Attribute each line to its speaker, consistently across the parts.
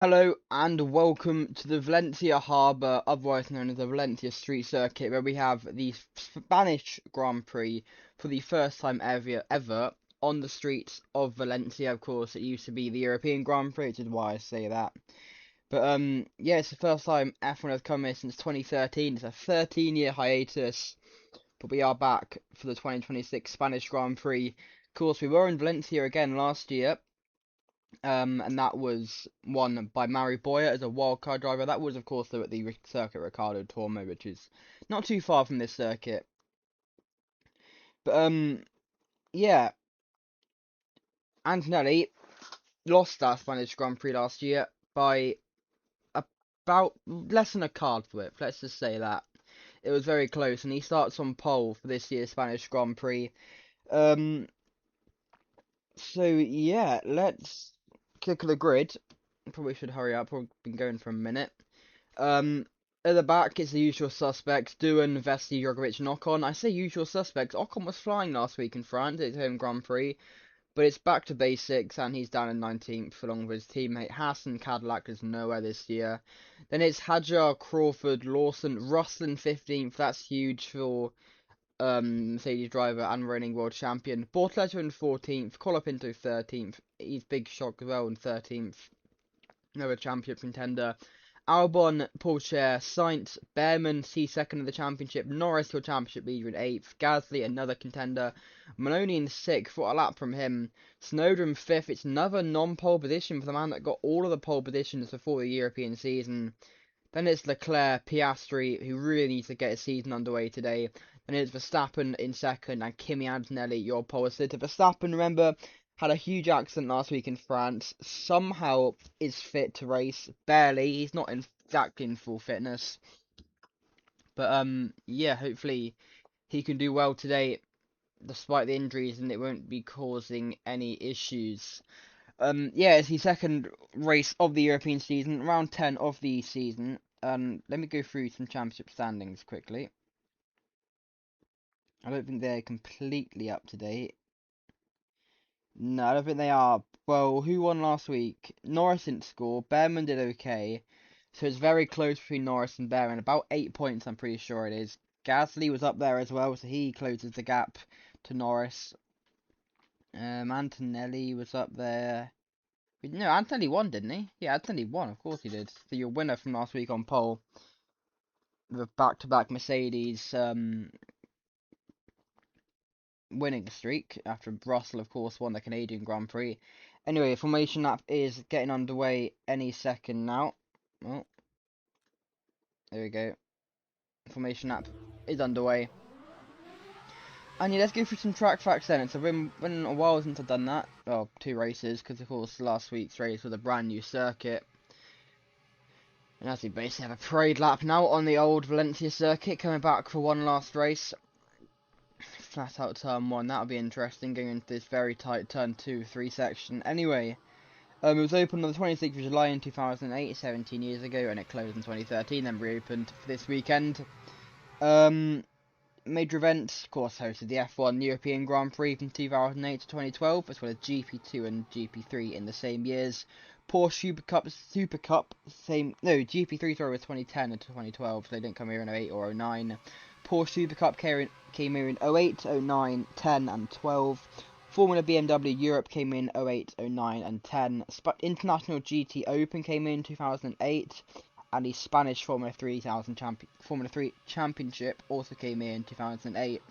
Speaker 1: Hello and welcome to the Valencia Harbour, otherwise known as the Valencia Street Circuit, where we have the Spanish Grand Prix for the first time ever on the streets of Valencia. Of course, it used to be the European Grand Prix, which is why I say that. But yeah, it's the first time F1 has come here since 2013. It's a 13-year hiatus, but we are back for the 2026 Spanish Grand Prix. Of course, we were in Valencia again last year. And that was won by Mari Boyer as a wildcard driver. That was, of course, the circuit Ricardo Tormo, which is not too far from this circuit. But yeah, Antonelli lost that Spanish Grand Prix last year by about less than a card flip. Let's just say that it was very close, and he starts on pole for this year's Spanish Grand Prix. Um, so yeah, let's kick the grid. Probably should hurry up. We've been going for a minute. At the back, it's the usual suspects: Doohan, Vesti, Drogovic, and Ocon. I say usual suspects. Ocon was flying last week in France at his home Grand Prix, but it's back to basics, and he's down in 19th along with his teammate Hassan. Cadillac is nowhere this year. Then it's Hadjar, Crawford, Lawson, Russell in 15th. That's huge for Mercedes driver and reigning world champion. Bortoleto in 14th, Colapinto 13th. He's big shock as well in 13th. Another championship contender. Albon, Porsche, Sainz, Behrman, second in the championship, Norris, your championship leader in 8th, Gasly, another contender, Maloney in 6th, what a lap from him, Snowden in 5th, it's another non-pole position for the man that got all of the pole positions before the European season. Then it's Leclerc, Piastri, who really needs to get his season underway today. Then it's Verstappen in 2nd, and Kimi Antonelli, your pole sitter. Verstappen, remember, had a huge accident last week in France. Somehow is fit to race. Barely. He's not exactly in full fitness. But yeah, hopefully he can do well today despite the injuries and it won't be causing any issues. Yeah, it's the second race of the European season, round 10 of the season. Let me go through some championship standings quickly. I don't think they're completely up to date. No, I don't think they are. Well, who won last week? Norris didn't score. Behrman did okay. So it's very close between Norris and Behrman. About 8 points, I'm pretty sure it is. Gasly was up there as well, so he closes the gap to Norris. Antonelli was up there. No, Antonelli won, didn't he? Yeah, Antonelli won, of course he did. So your winner from last week on pole. With a back-to-back Mercedes winning streak after Russell, of course, won the Canadian Grand Prix. Anyway, formation lap is getting underway any second now. Oh, there we go. Formation lap is underway. And yeah, let's go through some track facts then. It's been a while since I've done that. Well, 2 races, because of course last week's race was a brand new circuit. And as we basically have a parade lap now on the old Valencia circuit, coming back for one last race. Flat out turn 1, that'll be interesting, going into this very tight turn 2-3 section. Anyway, it was opened on the 26th of July in 2008, 17 years ago, and it closed in 2013, then reopened for this weekend. Major events, of course, hosted the F1 European Grand Prix from 2008 to 2012, as well as GP2 and GP3 in the same years. Porsche Super Cup, GP3 sorry, was 2010 and 2012, so they didn't come here in 08 or 09. Porsche Super Cup came here in 08, 09, 10 and 12. Formula BMW Europe came in 08, 09 and 10. International GT Open came in 2008. And the Spanish Formula 3 Championship also came in 2008.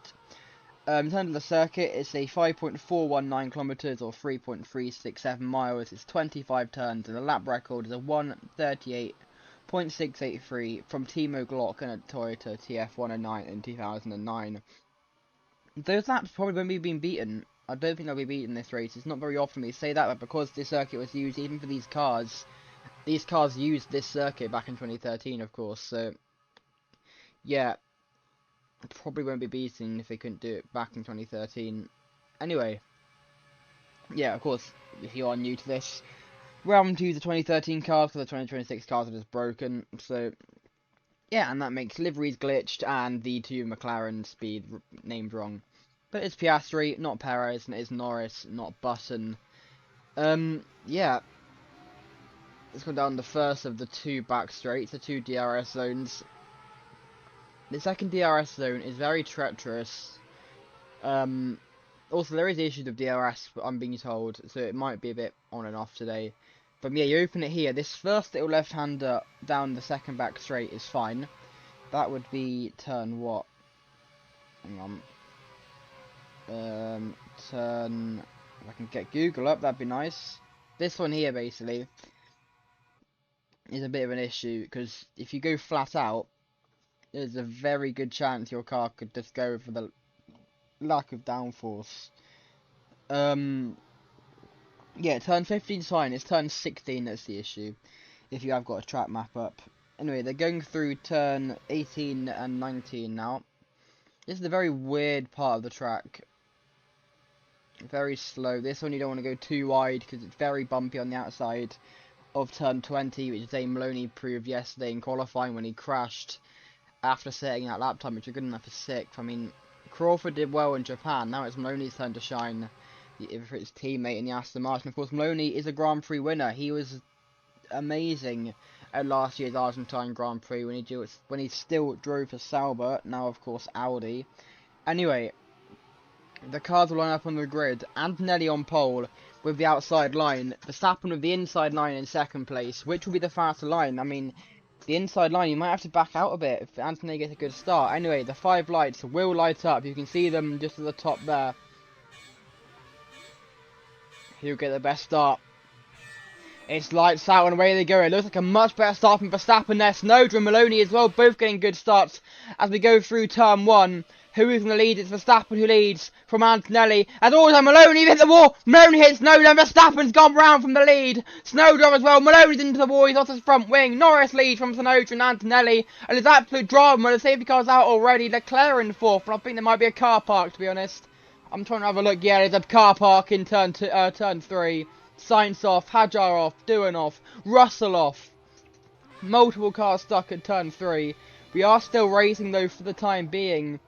Speaker 1: In terms of the circuit, it's a 5.419 kilometers or 3.367 miles. It's 25 turns, and the lap record is a 1:38.683 from Timo Glock and a Toyota TF109 in 2009. Those laps probably won't be being beaten. I don't think they'll be beaten this race. It's not very often we say that, but because this circuit was used even for these cars used this circuit back in 2013, of course, so yeah, it probably won't be beaten if they couldn't do it back in 2013. Anyway, yeah, of course, if you are new to this, we're having to use the 2013 cars because the 2026 cars are just broken, so yeah, and that makes liveries glitched and the 2 McLaren speed named wrong. But it's Piastri, not Perez, and it is Norris, not Button. Yeah. Let's go down the first of the 2 back straights, the 2 DRS zones. The second DRS zone is very treacherous. Also, there is issues with DRS, I'm being told, so it might be a bit on and off today. But yeah, you open it here. This first little left-hander down the second back straight is fine. That would be turn what? Hang on. Turn... If I can get Google up, that'd be nice. This one here, basically, is a bit of an issue, because if you go flat out, there's a very good chance your car could just go for the lack of downforce. Yeah, turn 15 is fine, it's turn 16 that's the issue, if you have got a track map up. Anyway, they're going through turn 18 and 19 now. This is a very weird part of the track. Very slow. This one you don't want to go too wide, because it's very bumpy on the outside of turn 20, which Zane Maloney proved yesterday in qualifying when he crashed after setting that lap time, which are good enough for 6th. I mean, Crawford did well in Japan, now it's Maloney's turn to shine for his teammate in the Aston Martin. Of course, Maloney is a Grand Prix winner. He was amazing at last year's Argentine Grand Prix when he still drove for Sauber, now of course Audi. Anyway, the cars will line up on the grid. Antonelli on pole with the outside line. Verstappen with the inside line in 2nd place. Which will be the faster line? I mean, the inside line, you might have to back out a bit if Antonelli gets a good start. Anyway, the 5 lights will light up. You can see them just at the top there. He'll get the best start. It's lights out and away they go. It looks like a much better start from Verstappen there. Snowden and Maloney as well, both getting good starts as we go through turn 1. Who is going to lead? It's Verstappen who leads from Antonelli. As always, Maloney hit the wall. Maloney hits Snowden. Verstappen's gone round from the lead. Snowden as well. Maloney's into the wall. He's off his front wing. Norris leads from Snowden and Antonelli. And there's absolute drama when the safety car's out already. Leclerc in 4th. And I think there might be a car park, to be honest. I'm trying to have a look. Yeah, there's a car park in turn 3. Sainz off. Hadjar off. Doohan off. Russell off. Multiple cars stuck at turn 3. We are still racing though for the time being.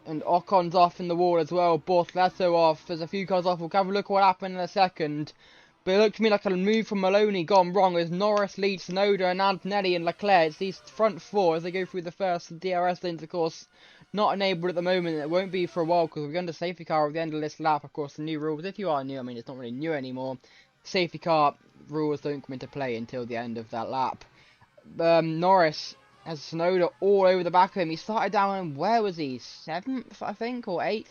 Speaker 1: And Ocon's off in the wall as well. Bortoleto off. There's a few cars off. We'll have a look at what happened in a second. But it looked to me like a move from Maloney gone wrong as Norris leads Tsunoda and Antonelli and Leclerc. It's these front 4 as they go through the first DRS lanes, of course. Not enabled at the moment. It won't be for a while because we're going to safety car at the end of this lap. Of course, the new rules, if you are new, I mean, it's not really new anymore. Safety car rules don't come into play until the end of that lap. Norris has Tsunoda all over the back of him. He started down, where was he? 7th, I think, or 8th?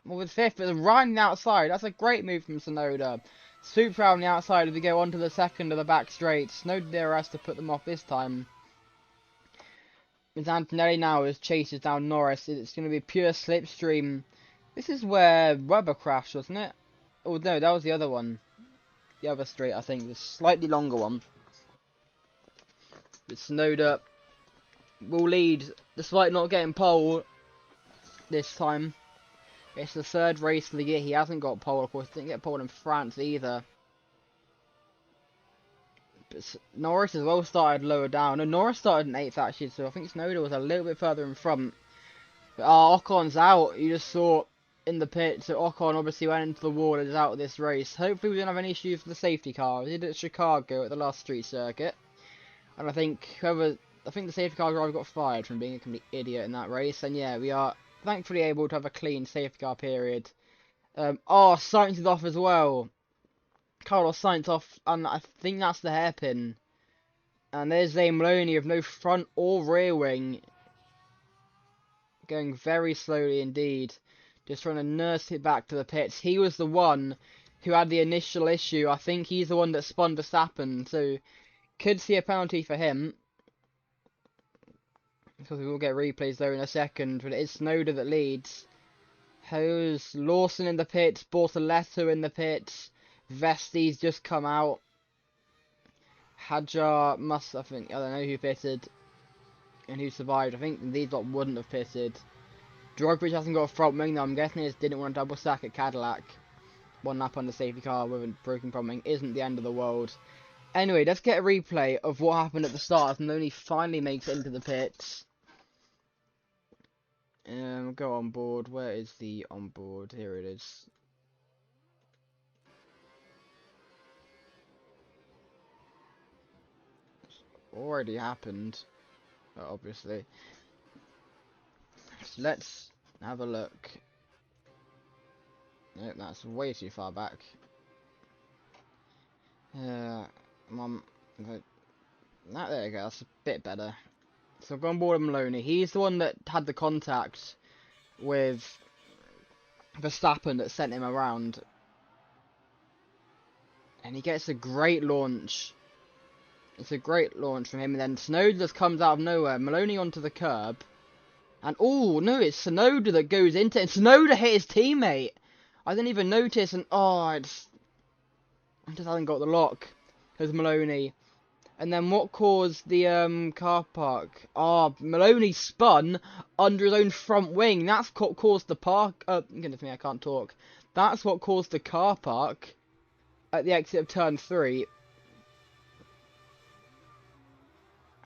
Speaker 1: Well, with 5th, but right on the outside. That's a great move from Tsunoda. Super proud on the outside as we go on to the second of the back straight. Tsunoda there has to put them off this time. It's Antonelli now as chases down Norris. It's going to be pure slipstream. This is where Rubber crashed, wasn't it? Oh, no, that was the other one. The other straight, I think. The slightly longer one. But Tsunoda will lead, despite not getting pole this time. It's the 3rd race of the year. He hasn't got pole, of course. He didn't get pole in France either. But Norris as well started lower down. No, Norris started in 8th actually, so I think Tsunoda was a little bit further in front. But Ocon's out. You just saw in the pit. So Ocon obviously went into the wall and is out of this race. Hopefully we don't have any issues with the safety car. We did it at Chicago at the last street circuit. And I think the safety car driver got fired from being a complete idiot in that race. And yeah, we are thankfully able to have a clean safety car period. Sainz is off as well. Carlos Sainz off, and I think that's the hairpin. And there's Zane Maloney with no front or rear wing. Going very slowly indeed. Just trying to nurse it back to the pits. He was the one who had the initial issue. I think he's the one that spun Verstappen. So, could see a penalty for him. Because we will get replays though in a second. But it is Tsunoda that leads. Hose, Lawson in the pits. Bortoleto in the pits. Vesti's just come out. Hadjar must, I don't know who pitted and who survived. I think these lot wouldn't have pitted. Drogbridge hasn't got a front wing though. I'm guessing he just didn't want to double stack at Cadillac. One lap on the safety car with a broken front wing isn't the end of the world. Anyway, let's get a replay of what happened at the start and only finally makes it into the pits. Go on board. Where is the on board? Here it is. already happened, obviously. So let's have a look. Nope, that's way too far back. Mum, there you go, that's a bit better. So I've gone board with Maloney. He's the one that had the contact with Verstappen that sent him around. And he gets a great launch. It's a great launch from him. And then Tsunoda just comes out of nowhere. Maloney onto the curb. And, oh, no, it's Tsunoda that goes into it. And Tsunoda hit his teammate. I didn't even notice. And, I just haven't got the lock. Because Maloney. And then what caused the car park? Maloney spun under his own front wing. That's what caused the park. Goodness me, I can't talk. That's what caused the car park at the exit of turn 3.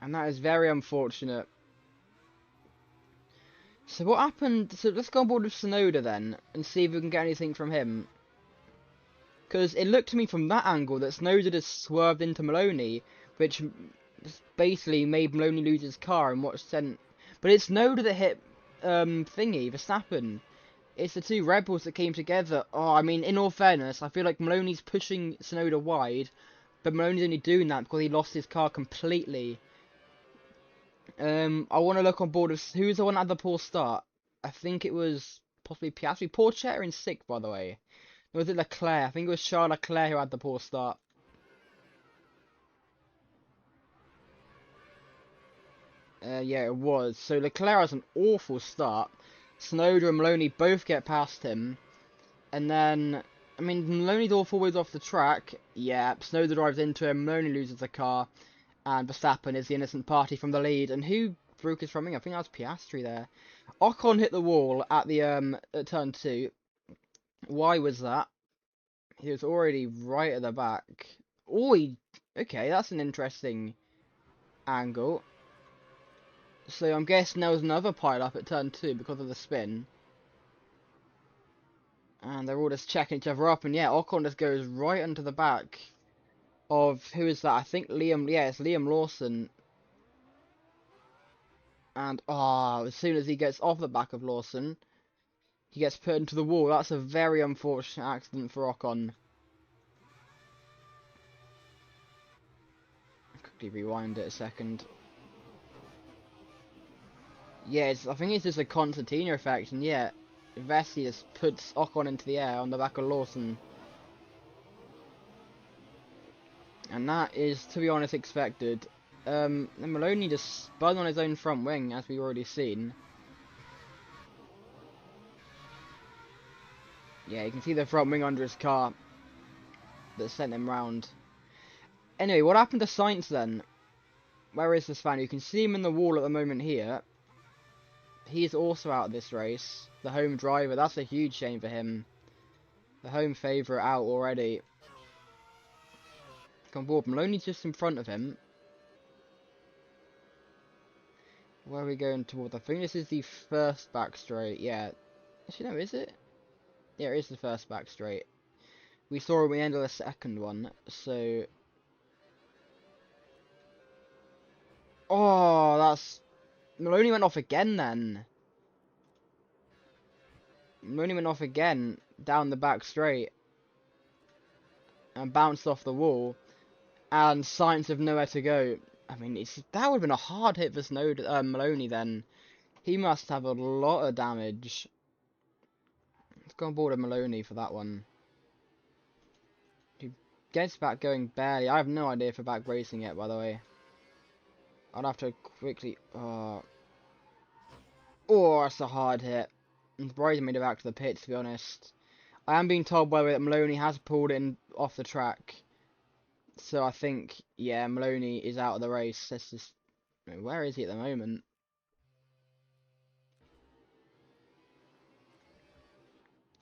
Speaker 1: And that is very unfortunate. So what happened? So let's go on board with Tsunoda then and see if we can get anything from him. Because it looked to me from that angle that Tsunoda just swerved into Maloney, which basically made Maloney lose his car and what sent. But it's Tsunoda that hit Verstappen. It's the two rebels that came together. I mean, in all fairness, I feel like Maloney's pushing Tsunoda wide, but Maloney's only doing that because he lost his car completely. I want to look on board of who's the one that had the poor start. I think it was possibly Piastri. Poor chair in 6th, by the way. Or was it Leclerc? I think it was Charles Leclerc who had the poor start. Yeah, it was. So Leclerc has an awful start. Tsunoda and Maloney both get past him. And then, I mean, Maloney's all four ways off the track. Yeah, Tsunoda drives into him. Maloney loses the car. And Verstappen is the innocent party from the lead. And who broke his front wing? I think that was Piastri there. Ocon hit the wall at the at turn 2. Why was that? He was already right at the back. Okay, that's an interesting angle. So I'm guessing there was another pile up at turn 2 because of the spin. And they're all just checking each other up. And yeah, Ocon just goes right into the back of, who is that? I think it's Liam Lawson. And, as soon as he gets off the back of Lawson, he gets put into the wall. That's a very unfortunate accident for Ocon. Quickly rewind it a second. Yeah, I think it's just a concertina effect, and yeah, Vessi just puts Ocon into the air on the back of Lawson. And that is, to be honest, expected. And Maloney just spun on his own front wing, as we've already seen. Yeah, you can see the front wing under his car that sent him round. Anyway, what happened to Sainz then? Where is this fan? You can see him in the wall at the moment here. He's also out of this race. The home driver, that's a huge shame for him. The home favourite out already. Come board, Maloney's just in front of him. Where are we going towards? I think this is the first back straight. Yeah. Actually, no, is it? Yeah, it is the first back straight. We saw at the end of the second one, so... that's... Maloney went off again then. Maloney went off again down the back straight. And bounced off the wall. And Sainz have nowhere to go. I mean, that would have been a hard hit for Maloney then. He must have a lot of damage. Let's go on board with Maloney for that one. He gets back going barely. I have no idea if we're back racing yet, by the way. I'd have to quickly... that's a hard hit. I'm surprised he made it back to the pits, to be honest. I am being told, by the way, that Maloney has pulled in off the track. So I think, yeah, Maloney is out of the race. Let's just... Where is he at the moment?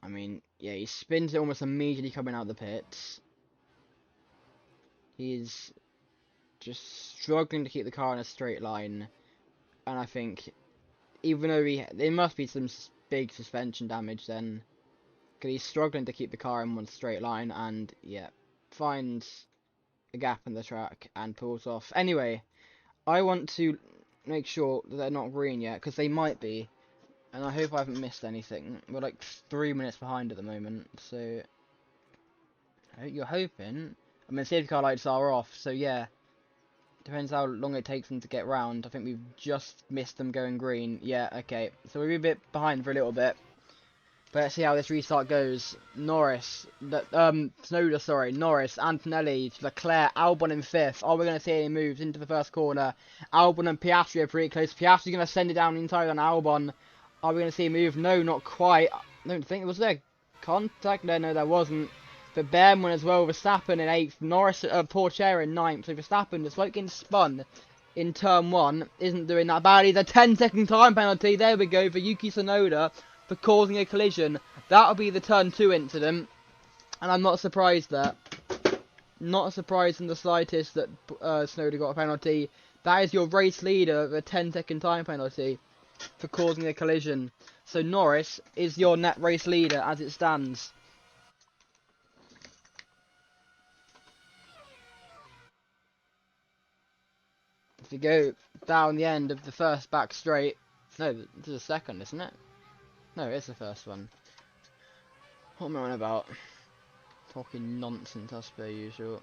Speaker 1: I mean, yeah, he spins it almost immediately coming out of the pits. He's just struggling to keep the car in a straight line. And I think, even though there must be some big suspension damage then. Because he's struggling to keep the car in one straight line. And, yeah, finds a gap in the track and pulls off. Anyway, I want to make sure that they're not green yet, because they might be. And I hope I haven't missed anything. We're like 3 minutes behind at the moment, so you're hoping. I mean, safety car lights are off, so yeah. Depends how long it takes them to get round. I think we've just missed them going green. Yeah, okay. So we're a bit behind for a little bit. But let's see how this restart goes. Snowder, sorry. Norris, Antonelli, Leclerc, Albon in 5th. Are we going to see any moves into the first corner? Albon and Piastri are pretty close. Piastri's going to send it down inside on Albon. Are we going to see a move? No, not quite. I don't think. Was there contact? No, there wasn't. But Behrman as well. Verstappen in 8th. Norris, Pourchaire in 9th. So Verstappen, despite getting spun in turn 1, isn't doing that badly. The 10-second time penalty. There we go for Yuki Tsunoda for causing a collision. That'll be the turn 2 incident. And I'm not surprised that. Not surprised in the slightest that Tsunoda got a penalty. That is your race leader with a 10-second time penalty for causing a collision. So Norris is your net race leader as it stands. If you go down the end of the first back straight, no, this is the second, isn't it? No, it's the first one. What am I on about? Talking nonsense as per usual.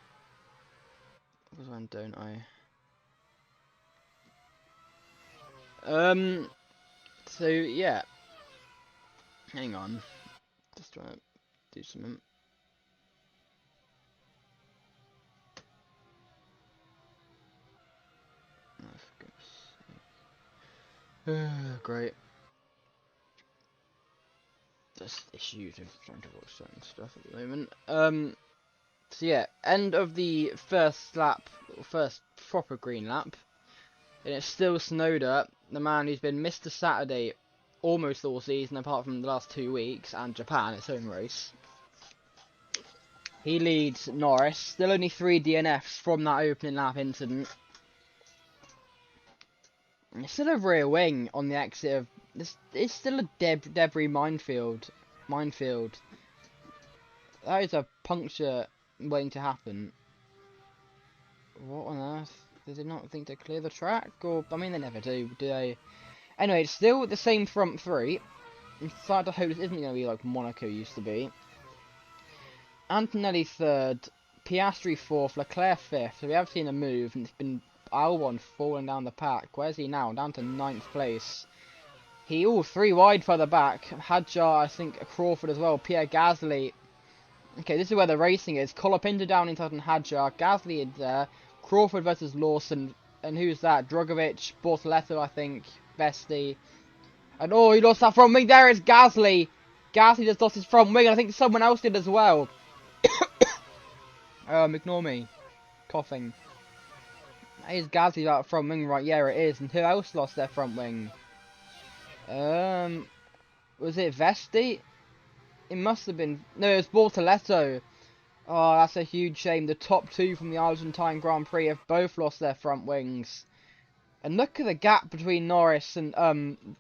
Speaker 1: Because when don't I? So yeah. Hang on. Just trying to do something. Oh, for goodness sake. Great. Just issues of trying to watch certain stuff at the moment. So yeah, end of the first lap, first proper green lap. And it's still Tsunoda, the man who's been Mr. Saturday almost all season, apart from the last 2 weeks, and Japan, its home race. He leads Norris, still only 3 DNFs from that opening lap incident. And it's still a rear wing on the exit of this. It's still a debris minefield. That is a puncture waiting to happen. What on earth? Did they not think to clear the track? Or, I mean, they never do they? Anyway, it's still the same front 3. I'm starting to hope this isn't going to be like Monaco used to be. Antonelli 3rd, Piastri 4th, Leclerc 5th. So we have seen a move, and it's been Albon falling down the pack. Where's he now? Down to 9th place. He, 3 wide further back. Hadjar, I think, Crawford as well. Pierre Gasly. Okay, this is where the racing is. Colapinto down inside on Hadjar. Gasly is there. Crawford versus Lawson. And who's that? Drogovic, Bortoleto, I think. Vesti. And he lost that front wing. There is Gasly. Gasly just lost his front wing. And I think someone else did as well. Ignore me. Coughing. Is Gasly that front wing? Right, yeah, it is. And who else lost their front wing? Was it Vesti? It must have been. No, it was Bortoleto. Oh, that's a huge shame. The top 2 from the Argentine Grand Prix have both lost their front wings. And look at the gap between Norris and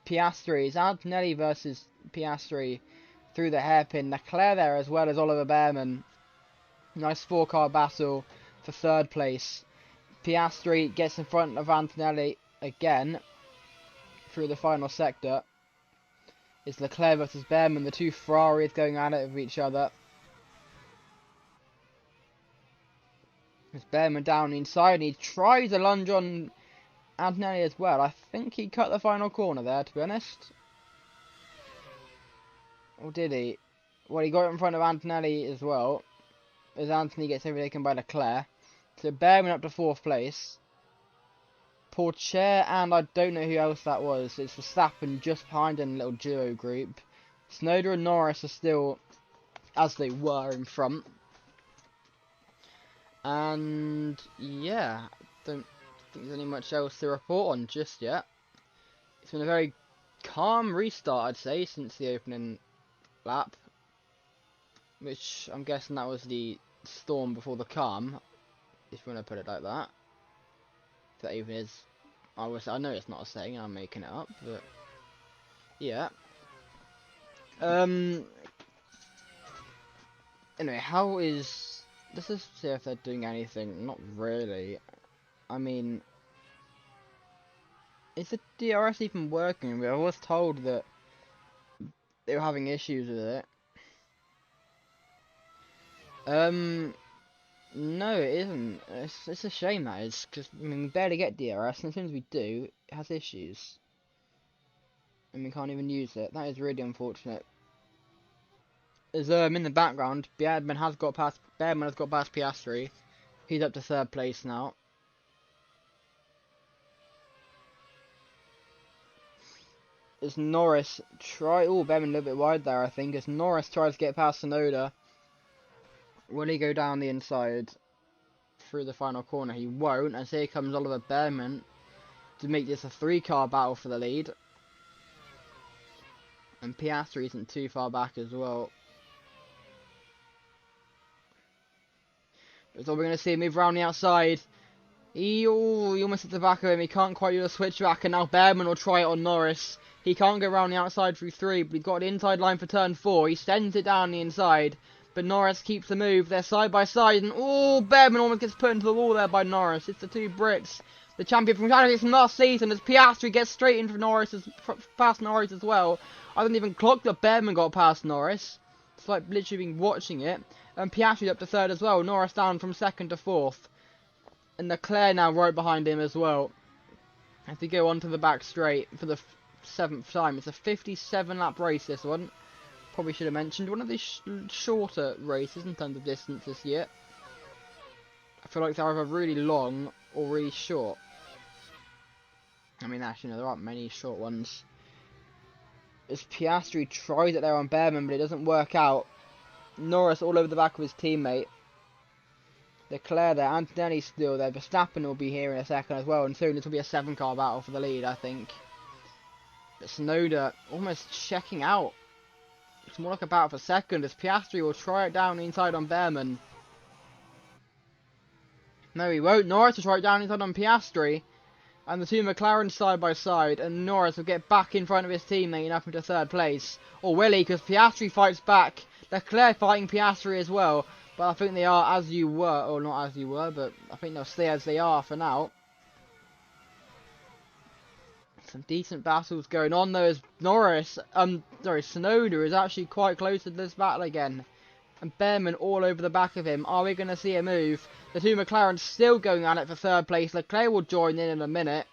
Speaker 1: Piastri. It's Antonelli versus Piastri through the hairpin. Leclerc there as well as Oliver Behrman. Nice 4-car battle for 3rd place. Piastri gets in front of Antonelli again through the final sector. It's Leclerc versus Behrman, the 2 Ferraris going at it with each other. It's Behrman down inside, and he tries a lunge on Antonelli as well. I think he cut the final corner there, to be honest. Or did he? Well, he got in front of Antonelli as well, as Anthony gets overtaken by Leclerc. So Behrman up to 4th place. Pourchaire, and I don't know who else that was. It's Verstappen just behind in a little duo group. Tsunoda and Norris are still as they were in front. And yeah, don't think there's any much else to report on just yet. It's been a very calm restart, I'd say, since the opening lap. Which I'm guessing that was the storm before the calm, if you want to put it like that. If that even is. I know it's not a saying, I'm making it up, but yeah. Anyway, how is... Let's just see if they're doing anything. Not really. I mean, Is the DRS even working? I was told that they were having issues with it. No, it isn't. It's a shame that is, because I mean, we barely get DRS, and as soon as we do, it has issues, and we can't even use it. That is really unfortunate. As in the background, Bearman has got past Piastri. He's up to 3rd place now. As Norris Bearman a little bit wide there, I think. As Norris tries to get past Tsunoda, will he go down the inside through the final corner? He won't, as here comes Oliver Bearman to make this a 3-car battle for the lead. And Piastri isn't too far back as well. So we're going to see him move around the outside. He almost at the back of him. He can't quite do a switch back, and now Bearman will try it on Norris. He can't go around the outside through 3, but he's got the inside line for turn 4. He sends it down the inside, but Norris keeps the move. They're side by side, and Bearman almost gets put into the wall there by Norris. It's the 2 Brits, the champion from last season, as Piastri gets straight into past Norris as well. I didn't even clock that Bearman got past Norris. It's like literally been watching it. And Piastri's up to 3rd as well. Norris down from 2nd to 4th. And Leclerc now right behind him as well. As we go onto the back straight for the 7th time. It's a 57-lap race, this one. Probably should have mentioned. One of the shorter races in terms of distance this year. I feel like they're either really long or really short. I mean, actually, no, there aren't many short ones. As Piastri tries it there on Bearman, but it doesn't work out. Norris all over the back of his teammate. Leclerc there, Antonelli still there. Verstappen will be here in a second as well, and soon this will be a 7-car battle for the lead, I think. But Tsunoda almost checking out. It's more like a battle for 2nd, as Piastri will try it down inside on Bearman. No, he won't. Norris will try it down inside on Piastri. And the 2 McLarens side by side, and Norris will get back in front of his teammate and up into 3rd place. Or will he? Because Piastri fights back. Leclerc fighting Piastri as well. But I think they are as you were, or not as you were, but I think they'll stay as they are for now. Some decent battles going on though, as Tsunoda is actually quite close to this battle again. And Bearman all over the back of him. Are we going to see a move? The 2 McLarens still going at it for 3rd place. Leclerc will join in a minute.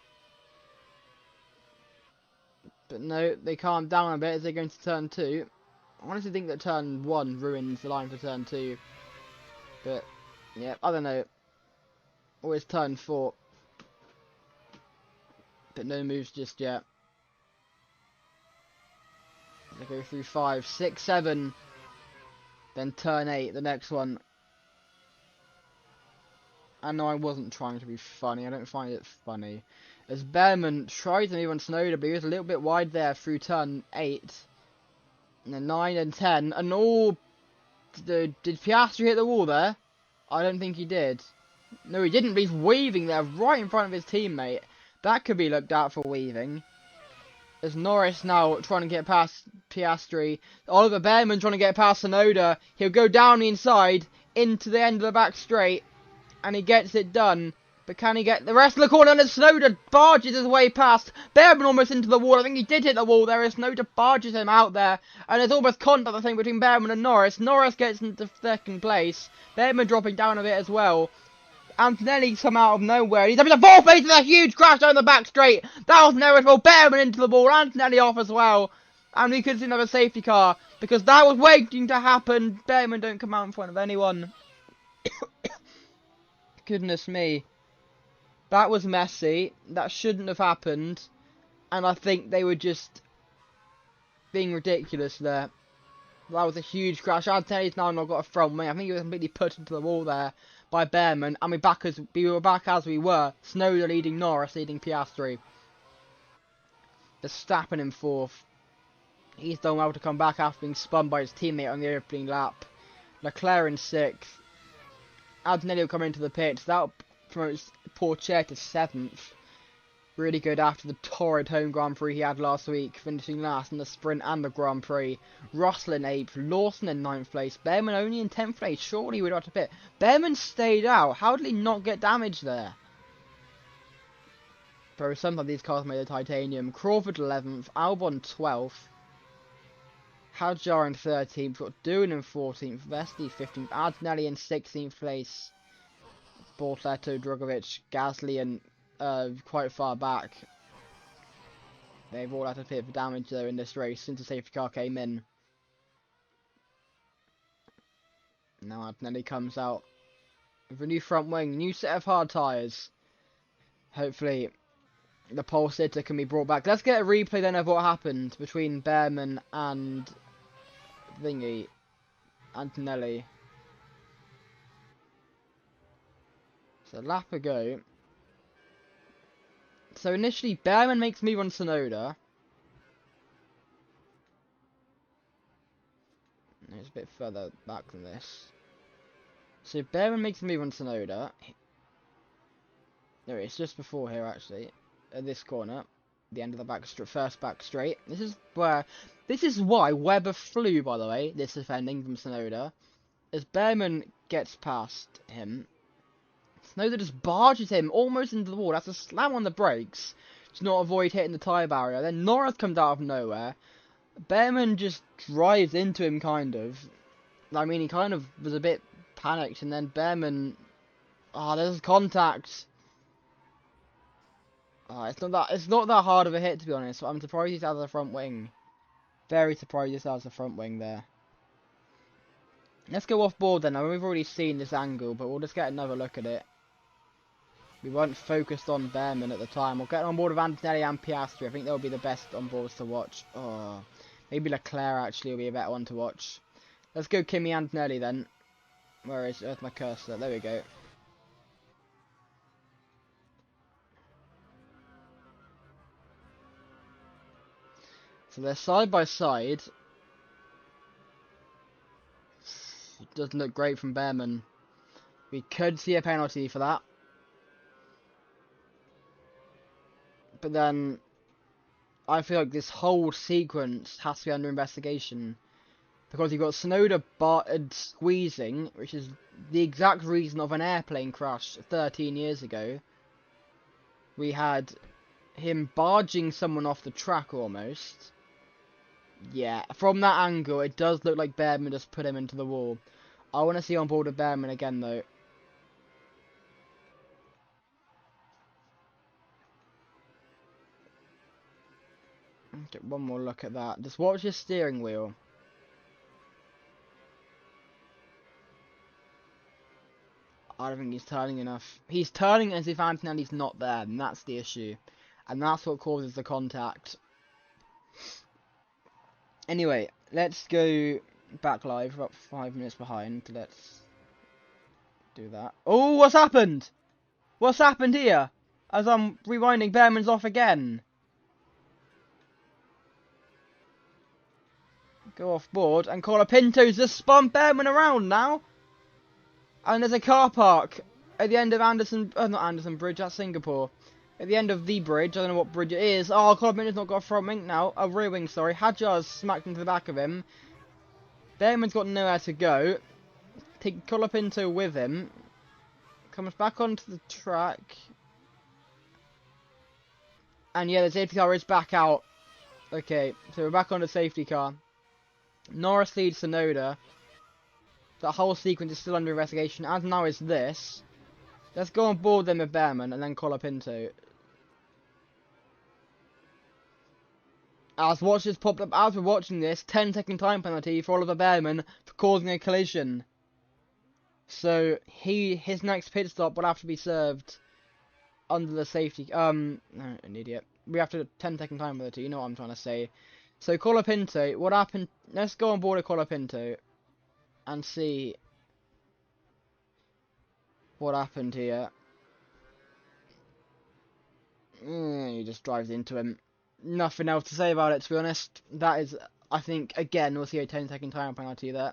Speaker 1: But no, they calm down a bit as they go into turn 2. I honestly think that turn 1 ruins the line for turn 2. But, yeah, I don't know. Always turn 4. But no moves just yet. They go through 5, 6, 7. Then turn 8, the next one. I know I wasn't trying to be funny. I don't find it funny. As Bearman tries to move on Tsunoda, but he was a little bit wide there through turn 8. And then 9 and 10. And did Piastri hit the wall there? I don't think he did. No, he didn't, but he's weaving there right in front of his teammate. That could be looked at for weaving. As Norris now trying to get past Piastri. Oliver Bearman trying to get past Tsunoda. He'll go down the inside into the end of the back straight. And he gets it done. But can he get the rest of the corner? And Tsunoda barges his way past. Bearman almost into the wall. I think he did hit the wall there. As Tsunoda barges him out there. And there's almost contact, I think, between Bearman and Norris. Norris gets into 2nd place. Bearman dropping down a bit as well. Antonelli's come out of nowhere. He's up in the 4th place with a huge crash down the back straight. That was inevitable. Bearman into the wall. Antonelli off as well. And we could see another safety car. Because that was waiting to happen. Bearman don't come out in front of anyone. Goodness me. That was messy. That shouldn't have happened. And I think they were just being ridiculous there. That was a huge crash. Antonelli's now not got a front wing. I think he was completely put into the wall there by Bearman. And we were back as we were. Tsunoda leading Norris, leading Piastri. Verstappen in 4th. He's done well to come back after being spun by his teammate on the opening lap. Leclerc in 6th. Antonelli will come into the pits. That'll promote Pourchaire to 7th. Really good after the torrid home Grand Prix he had last week, finishing last in the sprint and the Grand Prix. Russell in 8th, Lawson in 9th place, Bearman only in 10th place. Surely he would have to pit. Bearman stayed out. How did he not get damaged there? Though some of these cars made of titanium. Crawford 11th, Albon 12th, Hadjar in 13th, got Doohan in 14th, Vesti 15th, Antonelli in 16th place, Bortoleto, Drogovic, Gasly and quite far back. They've all had to pay for damage though in this race since the safety car came in. Now Antonelli comes out with a new front wing, new set of hard tyres. Hopefully the pole sitter can be brought back. Let's get a replay then of what happened between Behrman and Antonelli. So lap ago. So initially Behrman makes me run Tsunoda. It's a bit further back than this. So Behrman makes me run Tsunoda. There it is, just before here actually. At this corner. The end of the first back straight. This is why Webber flew, by the way, this defending from Tsunoda. As Behrman gets past him, Tsunoda just barges him almost into the wall. That's a slam on the brakes to not avoid hitting the tyre barrier. Then Norris comes out of nowhere. Behrman just drives into him, kind of. I mean, he kind of was a bit panicked, and then Behrman... there's contact. It's not that hard of a hit, to be honest. I'm surprised he's out of the front wing. Very surprised he's out of the front wing there. Let's go off board then. I mean, we've already seen this angle, but we'll just get another look at it. We weren't focused on Behrman at the time. We'll get on board with Antonelli and Piastri. I think they'll be the best on boards to watch. Maybe Leclerc actually will be a better one to watch. Let's go Kimi Antonelli then. Where's my cursor? There we go. So they're side by side. It doesn't look great from Behrman. We could see a penalty for that. But then I feel like this whole sequence has to be under investigation. Because you've got Tsunoda squeezing, which is the exact reason of an airplane crash 13 years ago. We had him barging someone off the track almost. Yeah, from that angle, it does look like Behrman just put him into the wall. I want to see on board with Behrman again, though. Get one more look at that. Just watch his steering wheel. I don't think he's turning enough. He's turning as if Antonelli's not there, and that's the issue. And that's what causes the contact. Anyway, let's go back live, about 5 minutes behind. Let's do that. Oh, what's happened? What's happened here? As I'm rewinding, Behrman's off again. Go off board, and Colapinto's just spun Behrman around now. And there's a car park at the end of not Anderson Bridge, that's Singapore. At the end of the bridge, I don't know what bridge it is. Oh, Colapinto's not got a front wing now. A rear wing, sorry. Hadjar's smacked into the back of him. Behrman's got nowhere to go. Take Colapinto with him. Comes back onto the track. And yeah, the safety car is back out. Okay, so we're back on the safety car. Norris leads Tsunoda. That whole sequence is still under investigation, as now is this. Let's go on board then with Behrman and then Colapinto. As watchers popped up as we're watching this, 10-second time penalty for Oliver Behrman for causing a collision. So his next pit stop will have to be served under the safety. No, an idiot. We have to 10-second time penalty. You know what I'm trying to say. So Colapinto, what happened? Let's go on board with Colapinto and see what happened here. He just drives into him. Nothing else to say about it, to be honest. That is, I think, again, we'll see a 10-second time penalty there.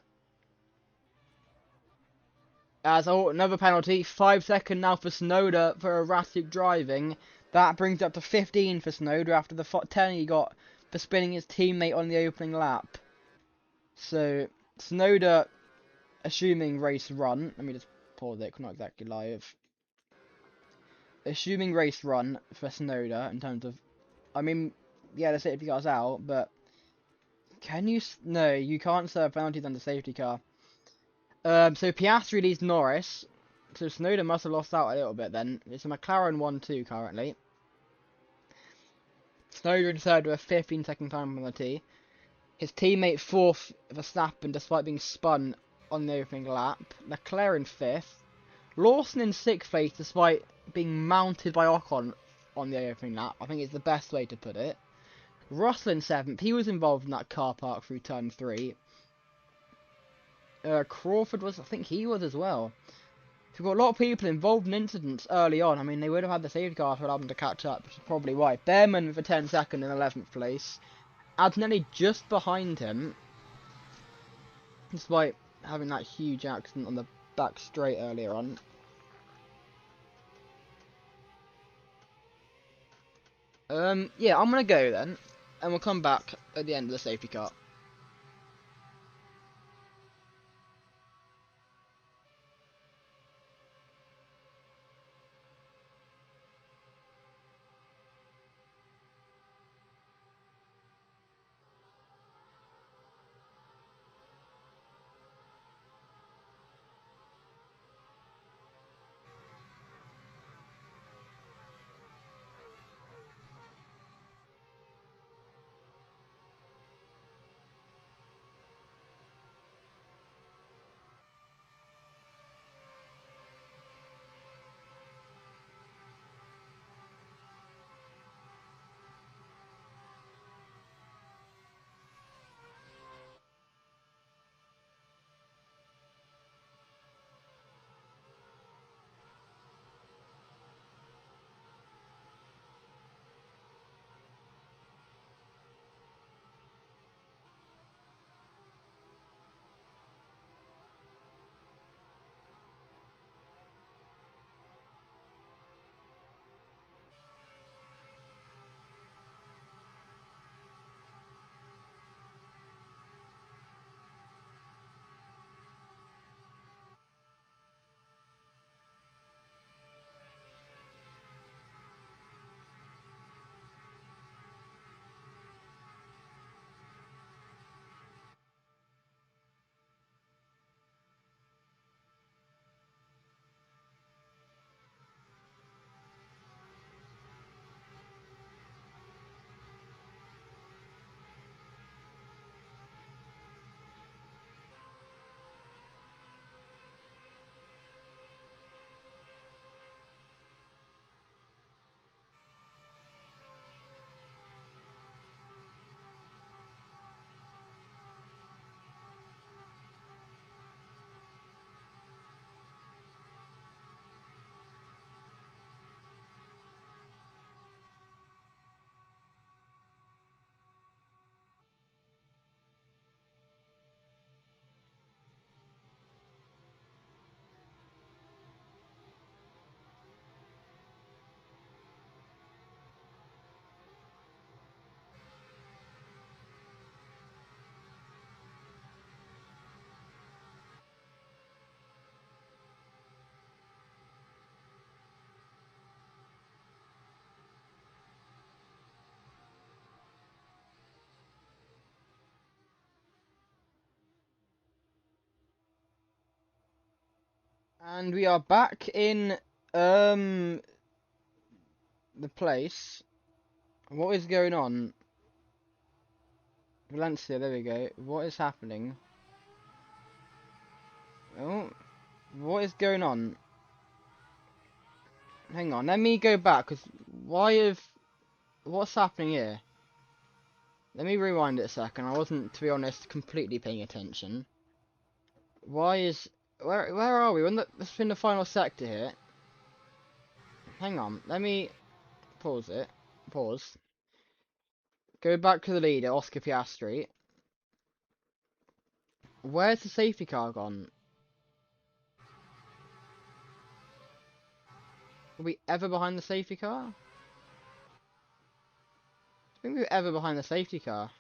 Speaker 1: As another penalty, 5 seconds now for Tsunoda for erratic driving. That brings it up to 15 for Tsunoda after the 10 he got for spinning his teammate on the opening lap. So, Tsunoda, assuming race run. Let me just pause it, not exactly live. assuming race run for Sonoda in terms of, I mean, yeah, the safety car's out, but can you? No, you can't serve penalties under safety car. So Piastri leads Norris. So Sonoda must have lost out a little bit then. It's a McLaren 1-2 currently. Sonoda in third with a 15-second time penalty. His teammate fourth, Verstappen, despite being spun on the opening lap. Leclerc in fifth. Lawson in sixth place, despite being mounted by Ocon on the opening lap. I think it's the best way to put it. Russell in seventh. He was involved in that car park through turn 3. Crawford was, I think he was as well. So we've got a lot of people involved in incidents early on. I mean, they would have had the safety car to allow them to catch up, which is probably why. Behrman with a 10-second in 11th place. Adnelli just behind him, despite having that huge accident on the back straight earlier on. Yeah, I'm gonna go then, and we'll come back at the end of the safety car. And we are back in the place. What is going on? Valencia, there we go. What is happening? Oh, what is going on? Hang on, let me go back, because what's happening here? Let me rewind it a second. I wasn't, to be honest, completely paying attention. Where are we? This is in the final sector here. Hang on, let me pause it. Pause. Go back to the leader, Oscar Piastri. Where's the safety car gone? Were we ever behind the safety car? I think we were ever behind the safety car.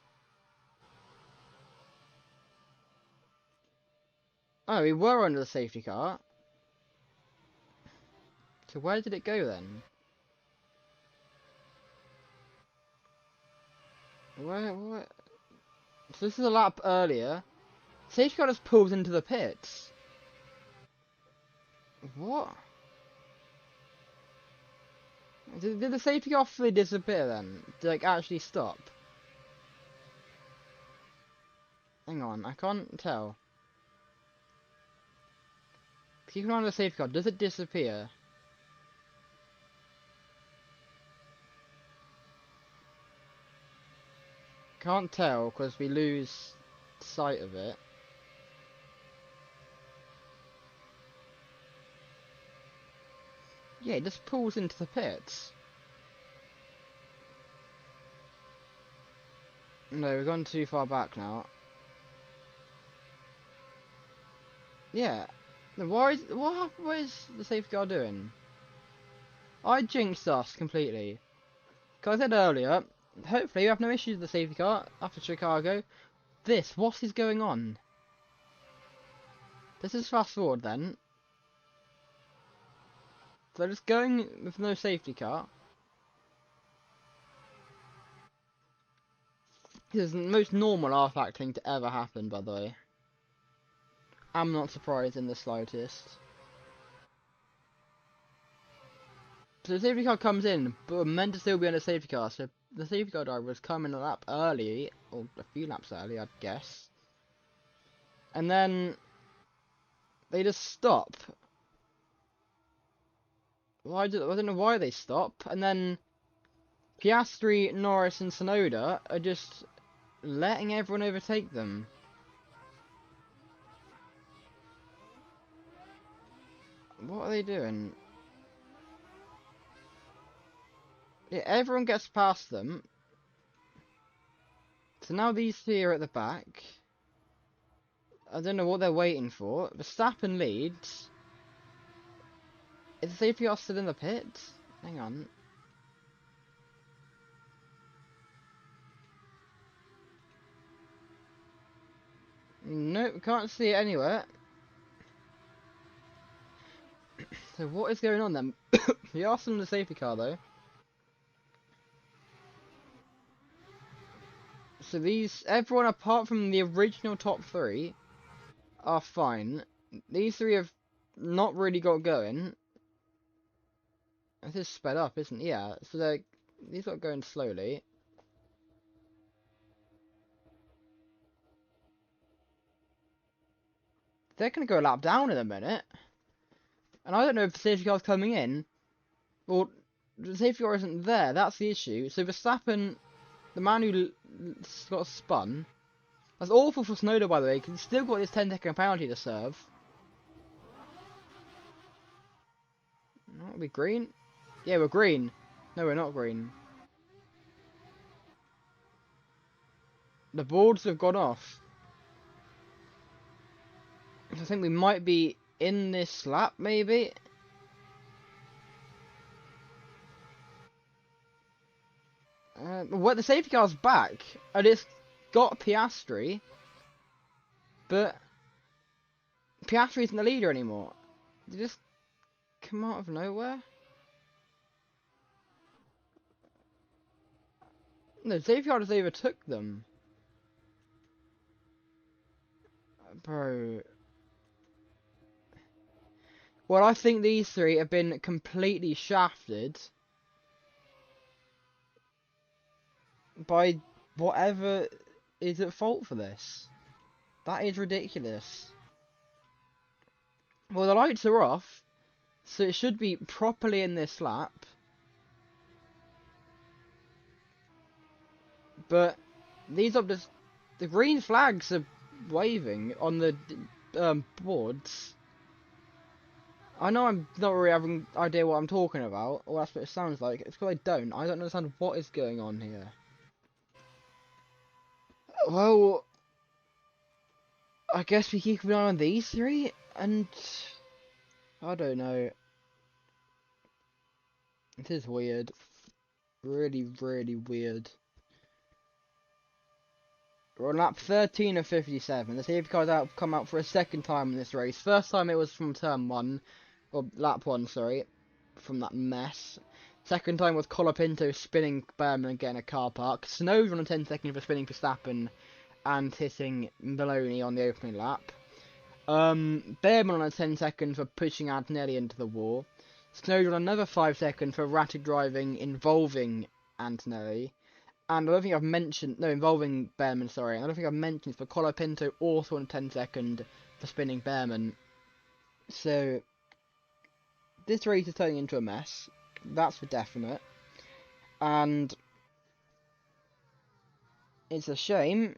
Speaker 1: Oh, we were under the safety car. So where did it go then? What? So this is a lap earlier. Safety car just pulls into the pits. What? Did the safety car fully disappear then? Did like actually stop? Hang on, I can't tell. Keep an eye on the safety car. Does it disappear? Can't tell because we lose sight of it. Yeah, it just pulls into the pits. No, we've gone too far back now. Yeah. What is the safety car doing? I jinxed us completely. Because I said earlier, hopefully you have no issues with the safety car after Chicago. What is going on? This is fast forward then. So just going with no safety car. This is the most normal artifact thing to ever happen, by the way. I'm not surprised in the slightest. So the safety car comes in, but we're meant to still be on a safety car, so the safety car driver was coming a lap early, or a few laps early, I'd guess. And then they just stop. I don't know why they stop, and then Piastri, Norris and Tsunoda are just letting everyone overtake them. What are they doing? Yeah, everyone gets past them. So now these three are at the back. I don't know what they're waiting for. Verstappen leads. Is the safety car still in the pit? Hang on. Nope, can't see it anywhere. So what is going on then? He asked them the safety car though. So everyone apart from the original top three are fine. These three have not really got going. This is sped up, isn't it? Yeah, so these are going slowly. They're going to go a lap down in a minute. And I don't know if the safety car's coming in. Well, the safety car isn't there, that's the issue. So Verstappen, the man who got spun, that's awful for Tsunoda by the way, because he's still got this 10-second penalty to serve. Are we green? Yeah, we're green. No, we're not green. The boards have gone off. I think we might be in this lap, maybe. Well, the safety car's back, and it's got Piastri, but Piastri isn't the leader anymore. Did it just come out of nowhere? No, the safety car just overtook them. Bro. Well, I think these three have been completely shafted by whatever is at fault for this. That is ridiculous. Well, the lights are off, so it should be properly in this lap. But these are just... The green flags are waving on the boards. I know I'm not really having an idea what I'm talking about, or that's what it sounds like. It's because I don't understand what is going on here. Well, I guess we keep an eye on these three, and I don't know. It is weird. Really, really weird. We're on lap 13 of 57. The safety car's come out for a second time in this race. First time it was from turn 1, or lap 1, sorry, from that mess. Second time was Colapinto spinning Berman and getting a car park. Snowden on a 10-second for spinning Verstappen and hitting Maloney on the opening lap. Berman on a 10-second for pushing Antonelli into the wall. Snowden on another 5 seconds for erratic driving involving Antonelli. And I don't think I've mentioned, no, involving Berman, sorry. I don't think I've mentioned for Colapinto also on a 10-second for spinning Berman. So, this race is turning into a mess. That's for definite. And it's a shame.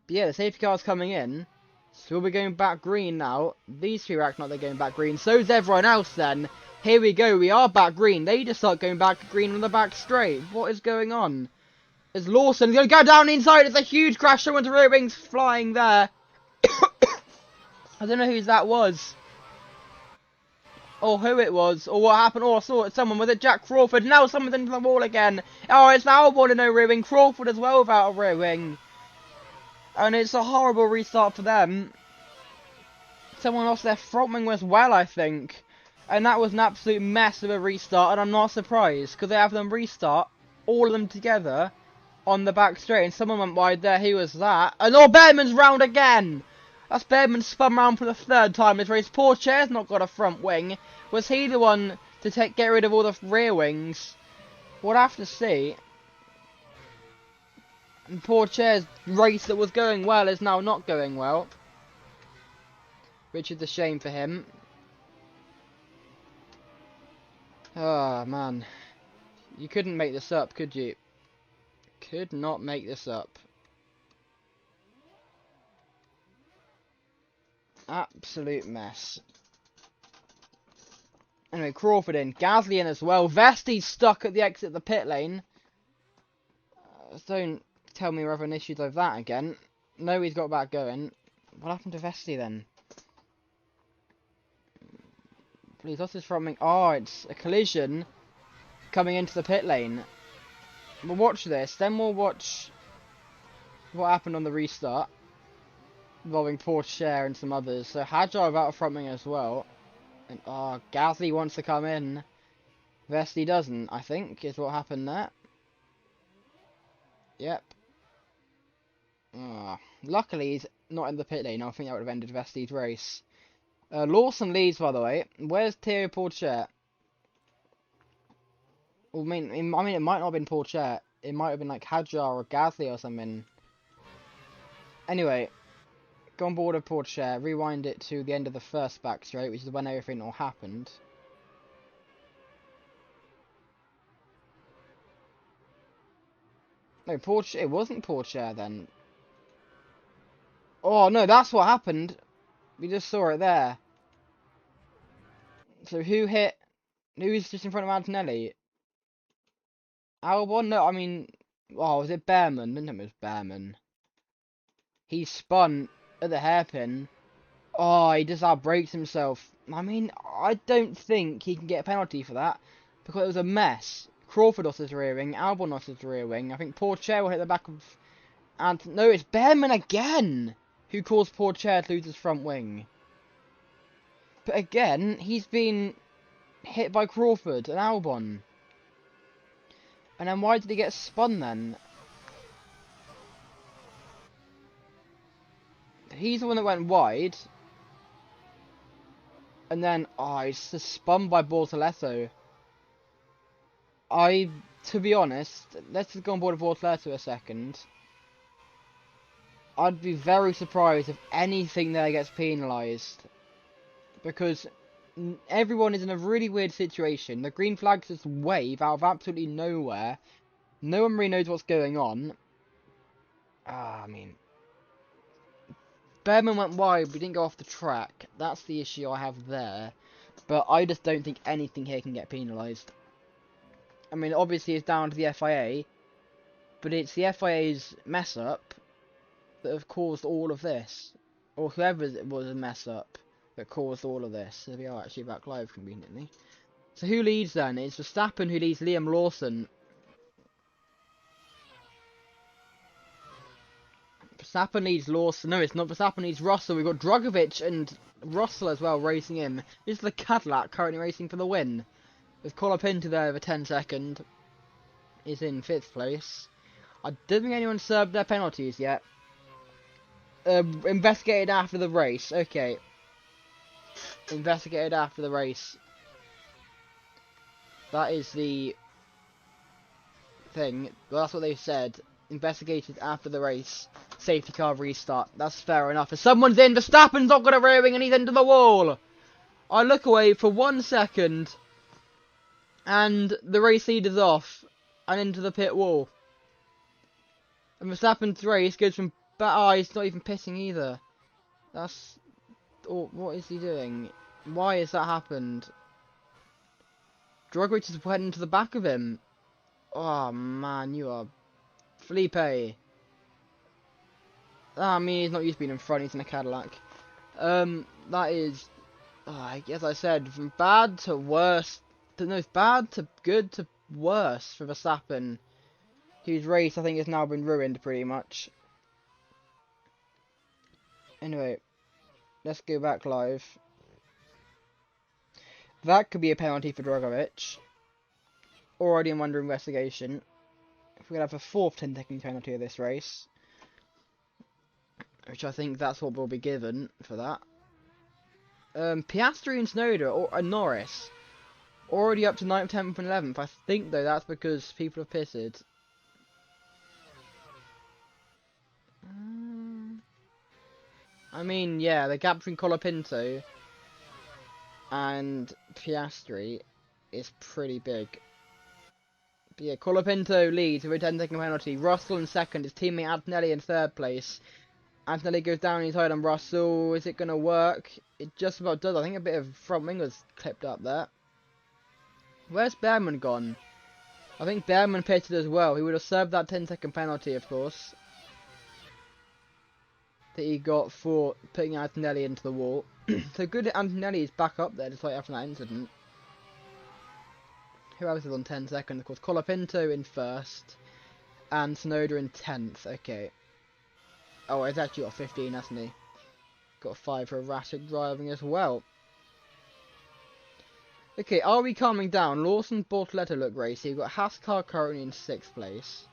Speaker 1: But yeah, the safety car's coming in. So we'll be going back green now. These two are acting like they're going back green. So's everyone else then. Here we go. We are back green. They just start going back green on the back straight. What is going on? Is Lawson going to go down inside? It's a huge crash. Someone's rear wings flying there. I don't know whose that was. Or who it was. Or what happened. Or I saw it. Someone. Was it Jack Crawford? Now someone's into the wall again. Oh, it's Albon in no rear wing. Crawford as well without a rear wing. And it's a horrible restart for them. Someone lost their front wing as well, I think. And that was an absolute mess of a restart. And I'm not surprised. Because they have them restart. All of them together. On the back straight, and someone went wide there. Who was that? And oh, Behrman's round again! That's Behrman spun round for the third time this race. Poor Chair's not got a front wing. Was he the one to get rid of all the rear wings? We'll have to see. And poor Chair's race that was going well is now not going well. Which is a shame for him. Oh, man. You couldn't make this up, could you? Could not make this up. Absolute mess. Anyway, Crawford in. Gasly in as well. Vesti's stuck at the exit of the pit lane. Don't tell me we're having issues with that again. No, he's got back going. What happened to Vesti then? Please, what's his front wing? Oh, it's a collision coming into the pit lane. We'll watch this, then we'll watch what happened on the restart, involving Porsche and some others. So Hadjar without a front wing as well. And oh, Gasly wants to come in. Vesti doesn't, I think, is what happened there. Yep. Luckily he's not in the pit lane. I think that would have ended Vesti's race. Lawson leads, by the way. Where's Thierry Porsche? Well, I mean, it might not have been Porsche. It might have been like Hadjar or Gasly or something. Anyway, go on board with Porsche. Rewind it to the end of the first back straight, which is when everything all happened. No, Porsche. It wasn't Porsche then. Oh no, that's what happened. We just saw it there. So who hit? Who's just in front of Antonelli? Albon? No, I mean, oh, was it Behrman? I didn't think it was Behrman. He spun at the hairpin. Oh, he just outbrakes himself. I mean, I don't think he can get a penalty for that because it was a mess. Crawford lost his rear wing. Albon lost his rear wing. I think Porsche will hit the back of. And no, it's Behrman again who caused Porsche to lose his front wing. But again, he's been hit by Crawford and Albon. And then why did he get spun then? He's the one that went wide. And then, oh, he's just spun by Bortoleto. To be honest, let's just go on board with Bortoleto a second. I'd be very surprised if anything there gets penalised. Because everyone is in a really weird situation. The green flags just wave out of absolutely nowhere. No one really knows what's going on. I mean, Behrman went wide, but didn't go off the track. That's the issue I have there. But I just don't think anything here can get penalised. I mean, obviously it's down to the FIA. But it's the FIA's mess up that have caused all of this. Or whoever it was a mess up that caused all of this. So we are actually back live conveniently. So who leads then? It's Verstappen who leads Liam Lawson. Verstappen leads Lawson. No, it's not. Verstappen leads Russell. We've got Drugovich and Russell as well racing in. This is the Cadillac currently racing for the win. With Colapinto there over 10-second, is in 5th place. I don't think anyone served their penalties yet. Investigated after the race. Okay. Investigated after the race. That is the thing. Well, that's what they said. Investigated after the race. Safety car restart. That's fair enough. If someone's in, Verstappen's not got a rear wing and he's into the wall. I look away for 1 second. And the race leader's off. And into the pit wall. And Verstappen's race goes from... he's not even pitting either. That's... Oh, what is he doing? Why has that happened? Drogovic is heading to the back of him. Oh, man, you are... Felipe. I mean, he's not used to being in front, he's in a Cadillac. That is... as I said, from bad to worse... No, bad to good to worse for Verstappen. Whose race, I think, has now been ruined, pretty much. Anyway, let's go back live. That could be a penalty for Drogovic. Already in under investigation. If we could have a 4th 10-second penalty of this race. Which I think that's what will be given for that. Piastri and Tsunoda, or Norris. Already up to 9th, 10th and 11th. I think, though, that's because people have pitted. I mean, yeah, the gap between Colapinto and Piastri is pretty big. But yeah, Colapinto leads with a 10-second penalty. Russell in 2nd, his teammate Antonelli in 3rd place. Antonelli goes down inside on Russell. Is it going to work? It just about does. I think a bit of front wing was clipped up there. Where's Behrman gone? I think Behrman pitted as well. He would have served that 10-second penalty, of course. That he got for putting Antonelli into the wall. So good that Antonelli is back up there despite after that incident. Who else is on 10 seconds? Of course, Colapinto in 1st. And Tsunoda in 10th. Okay. Oh, he's actually got 15, hasn't he? Got 5 for erratic driving as well. Okay, are we calming down? Lawson Bortoleto look racy. We've got Haskar currently in 6th place.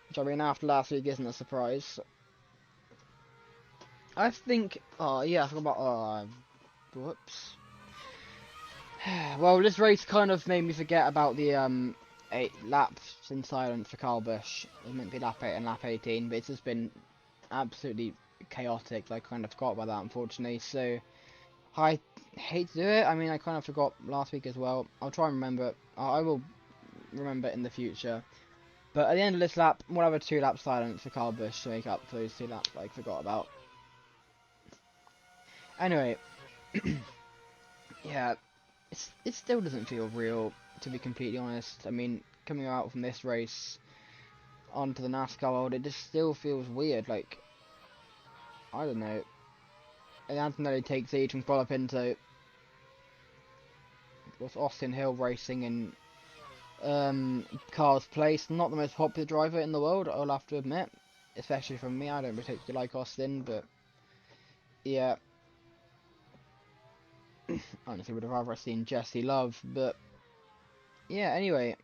Speaker 1: Which I mean, after last week isn't a surprise. I think... Oh, yeah, I forgot about... whoops. Well, this race kind of made me forget about the 8 laps in silence for Kyle Busch. It was meant to be lap 8 and lap 18, but it's just been absolutely chaotic. I kind of forgot about that, unfortunately. So, I hate to do it. I mean, I kind of forgot last week as well. I'll try and remember it. I will remember it in the future. But at the end of this lap, we'll have a 2-lap silence for Kyle Busch to make up for those 2 laps I forgot about. Anyway, yeah, it still doesn't feel real, to be completely honest. I mean, coming out from this race onto the NASCAR world, it just still feels weird. Like, I don't know. And Antonelli takes lead from Colapinto. Of course, Austin Hill racing in Carl's place. Not the most popular driver in the world, I'll have to admit. Especially from me, I don't particularly like Austin, but yeah. Honestly, would have rather seen Jesse Love, but yeah, anyway.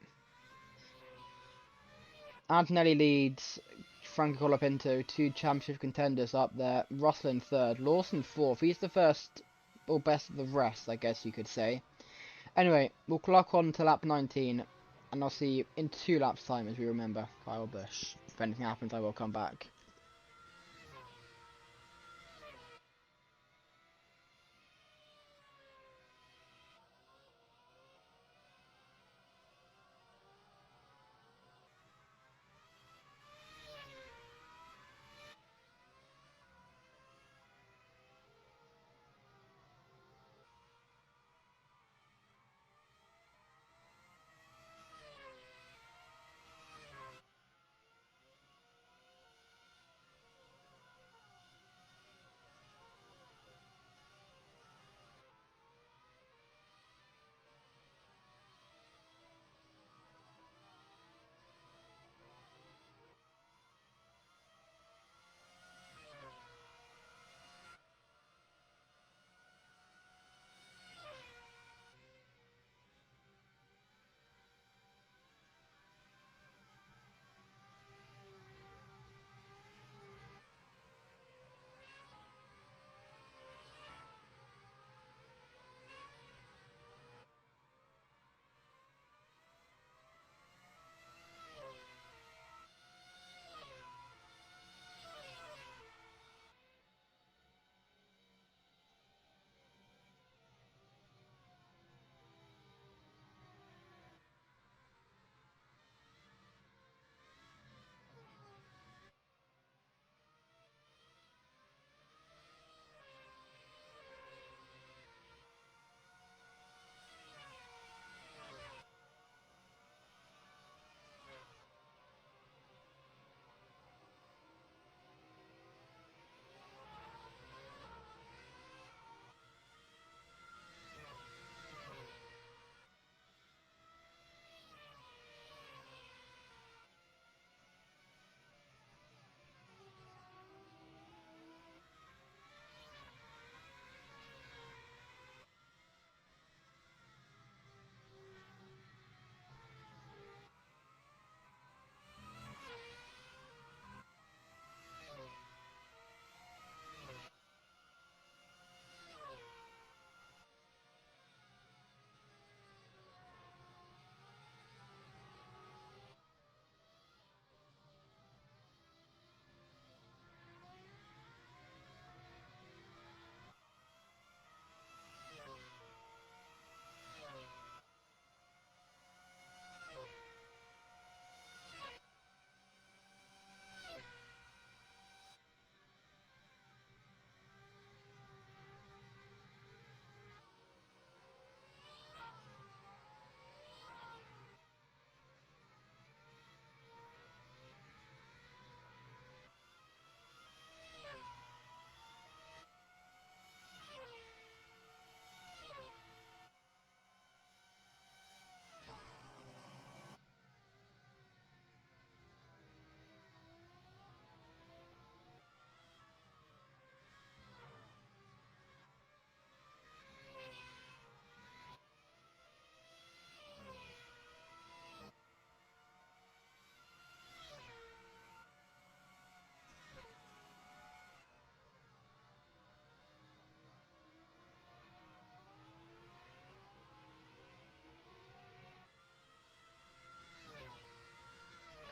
Speaker 1: Antonelli leads, Franco Colapinto, 2 championship contenders up there. Russell in 3rd, Lawson 4th. He's the first, or best of the rest, I guess you could say. Anyway, we'll clock on to lap 19, and I'll see you in 2 laps time as we remember Kyle Busch. If anything happens, I will come back.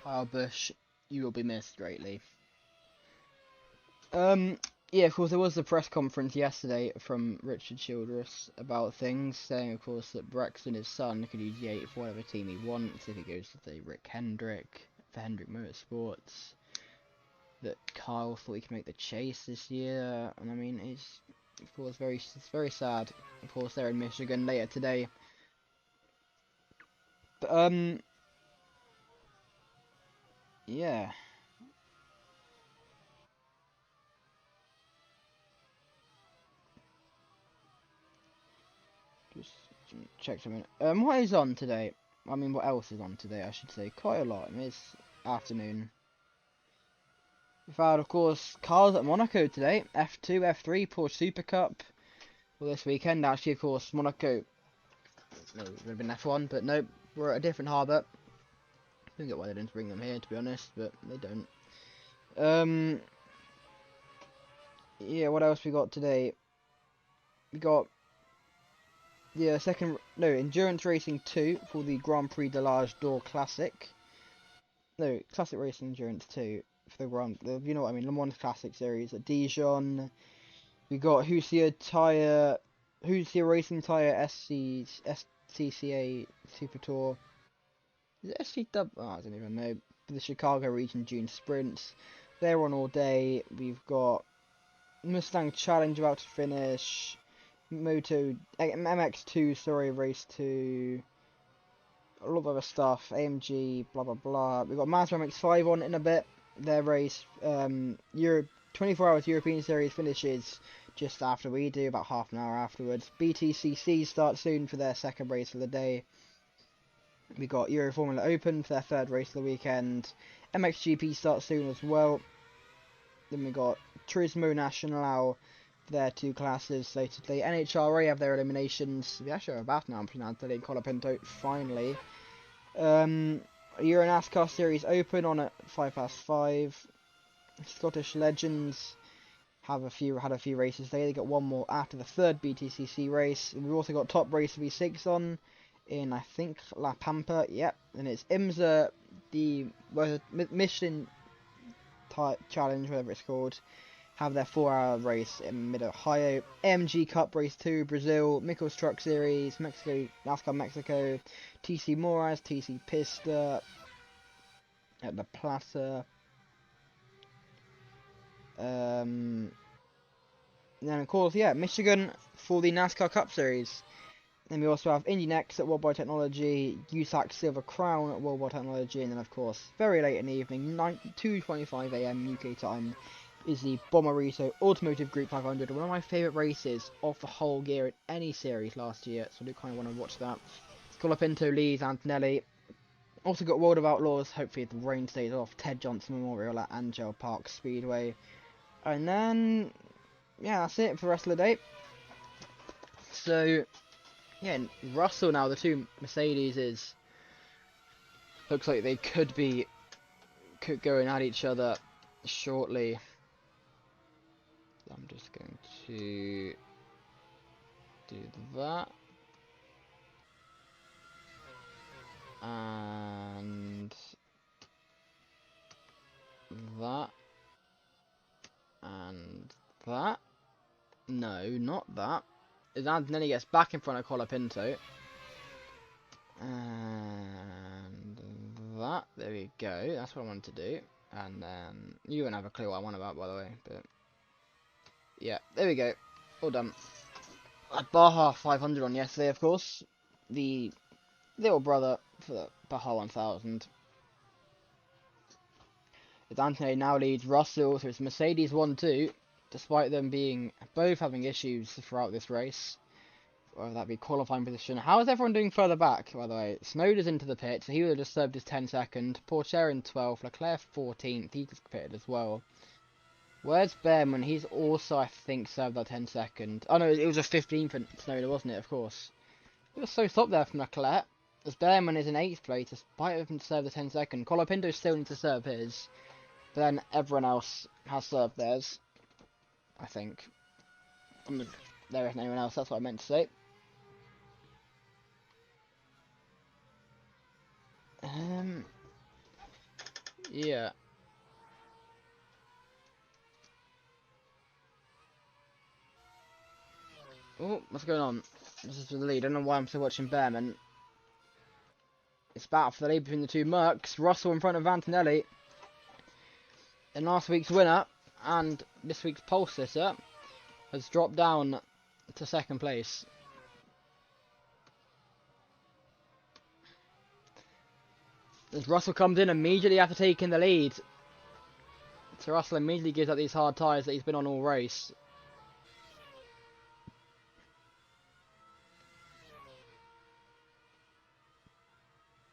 Speaker 1: Kyle Busch, you will be missed greatly. Yeah, of course, there was a press conference yesterday from Richard Childress about things, saying, of course, that Brexton, his son, could use the 8 for whatever team he wants if he goes to, say, Rick Hendrick, for Hendrick Motorsports. That Kyle thought he could make the chase this year, and I mean, it's, of course, it's very sad. Of course, they're in Michigan later today. But, yeah. Just check a minute. What is on today? I mean, what else is on today, I should say. Quite a lot. I mean, it's afternoon. We've had, of course, cars at Monaco today. F2, F3, Porsche Super Cup. Well, this weekend, actually, of course, Monaco. No, it would have been F1, but no, we're at a different harbour. I don't get why they didn't bring them here, to be honest, but they don't. Yeah, what else we got today? We got the Endurance Racing 2 for the Grand Prix de l'Age d'Or Classic. No, Classic Racing Endurance 2 for you know what I mean, Le Mans Classic Series at Dijon. We got Husia Racing Tyre SCCA Super Tour. Is it SCW? Oh, I don't even know. For the Chicago Region June Sprints. They're on all day. We've got Mustang Challenge about to finish. MX2, sorry, Race 2. A lot of other stuff. AMG, blah blah blah. We've got Mazda MX5 on in a bit. Their race, 24 Hours European Series finishes just after we do, about half an hour afterwards. BTCC starts soon for their second race of the day. We got Euro Formula Open for their third race of the weekend. MXGP starts soon as well. Then we got Turismo Nacional for their 2 classes later today. NHRA have their eliminations. We actually are about now, Antonelli and Colapinto finally. Euro NASCAR Series Open on at 5:05. Scottish Legends had a few races today. They got one more after the third BTCC race. And we've also got Top Race V6 on in, I think, La Pampa. Yep, and it's IMSA, the Michelin Challenge, whatever it's called, have their 4-hour race in mid-Ohio. AMG Cup Race 2, Brazil, Mikkels Truck Series, Mexico, NASCAR Mexico, TC Moraes, TC Pista, at the Plaza. And then, of course, yeah, Michigan for the NASCAR Cup Series. Then we also have Indy Next at World Technology, USAC Silver Crown at World Technology, and then, of course, very late in the evening, 2:25 AM UK time, is the Bommarito Automotive Group 500, one of my favourite races of the whole year in any series last year, so I do kind of want to watch that. Colapinto leads Antonelli. Also got World of Outlaws, hopefully if the rain stays off, Ted Johnson Memorial at Angel Park Speedway. And then, yeah, that's it for the rest of the day. So, yeah, Russell now, the 2 Mercedes looks like they could go and at each other shortly. I'm just going to do that. And that. And that. No, not that. As Antonelli gets back in front of Colapinto. And that. There we go. That's what I wanted to do. And then you won't have a clue what I want about, by the way. But yeah, there we go. All done. I Baja 500 on yesterday, of course. The little brother for the Baja 1000. As Antonelli now leads Russell, so it's Mercedes 1-2, despite them both having issues throughout this race. Whether that be qualifying position. How is everyone doing further back, by the way? Snowder's into the pit, so he would have just served his 10-second. Pourchaire in 12th, Leclerc 14th, he just pitted as well. Where's Behrman? He's also, I think, served that 10-second. Oh no, it was a 15th for Snowder, wasn't it? Of course. It was so stopped there from Leclerc. As Behrman is in 8th place, despite having to serve the 10-second. Colapinto still needs to serve his. But then everyone else has served theirs, I think. There isn't anyone else, that's what I meant to say. Yeah. Oh, what's going on? This is the lead. I don't know why I'm still watching Behrman. It's battle for the lead between the two Mercs. Russell in front of Antonelli. And last week's winner and this week's pole sitter has dropped down to second place. As Russell comes in immediately after taking the lead. So Russell immediately gives up these hard tyres that he's been on all race.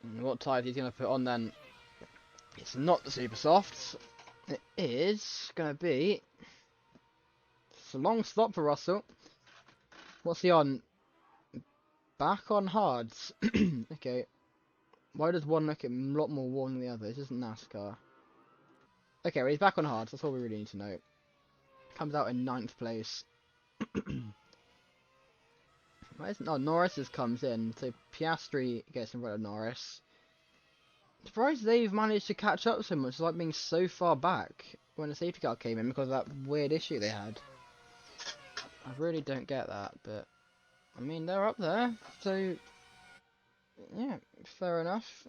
Speaker 1: And what tyres he's going to put on then? It's not the super softs. It is going to be... It's a long stop for Russell. What's he on? Back on hards. Okay. Why does one look a lot more worn than the other? This isn't NASCAR. Okay, well he's back on hards. That's all we really need to know. Comes out in 9th place. Why isn't... Oh, Norris comes in. So Piastri gets in front of Norris. Surprised they've managed to catch up so much. It's like being so far back when the safety car came in because of that weird issue they had. I really don't get that, but I mean they're up there, so yeah, fair enough.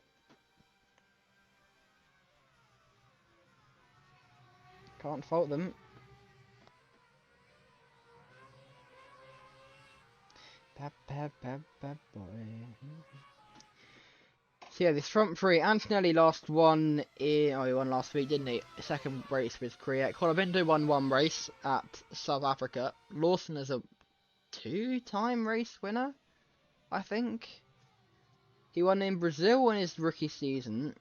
Speaker 1: Can't fault them. Bad boy. So yeah, this front three, Antonelli last one in... Oh, he won last week, didn't he? Second race with Korea. Colavinto won one race at South Africa. Lawson is a 2-time race winner, I think. He won in Brazil in his rookie season,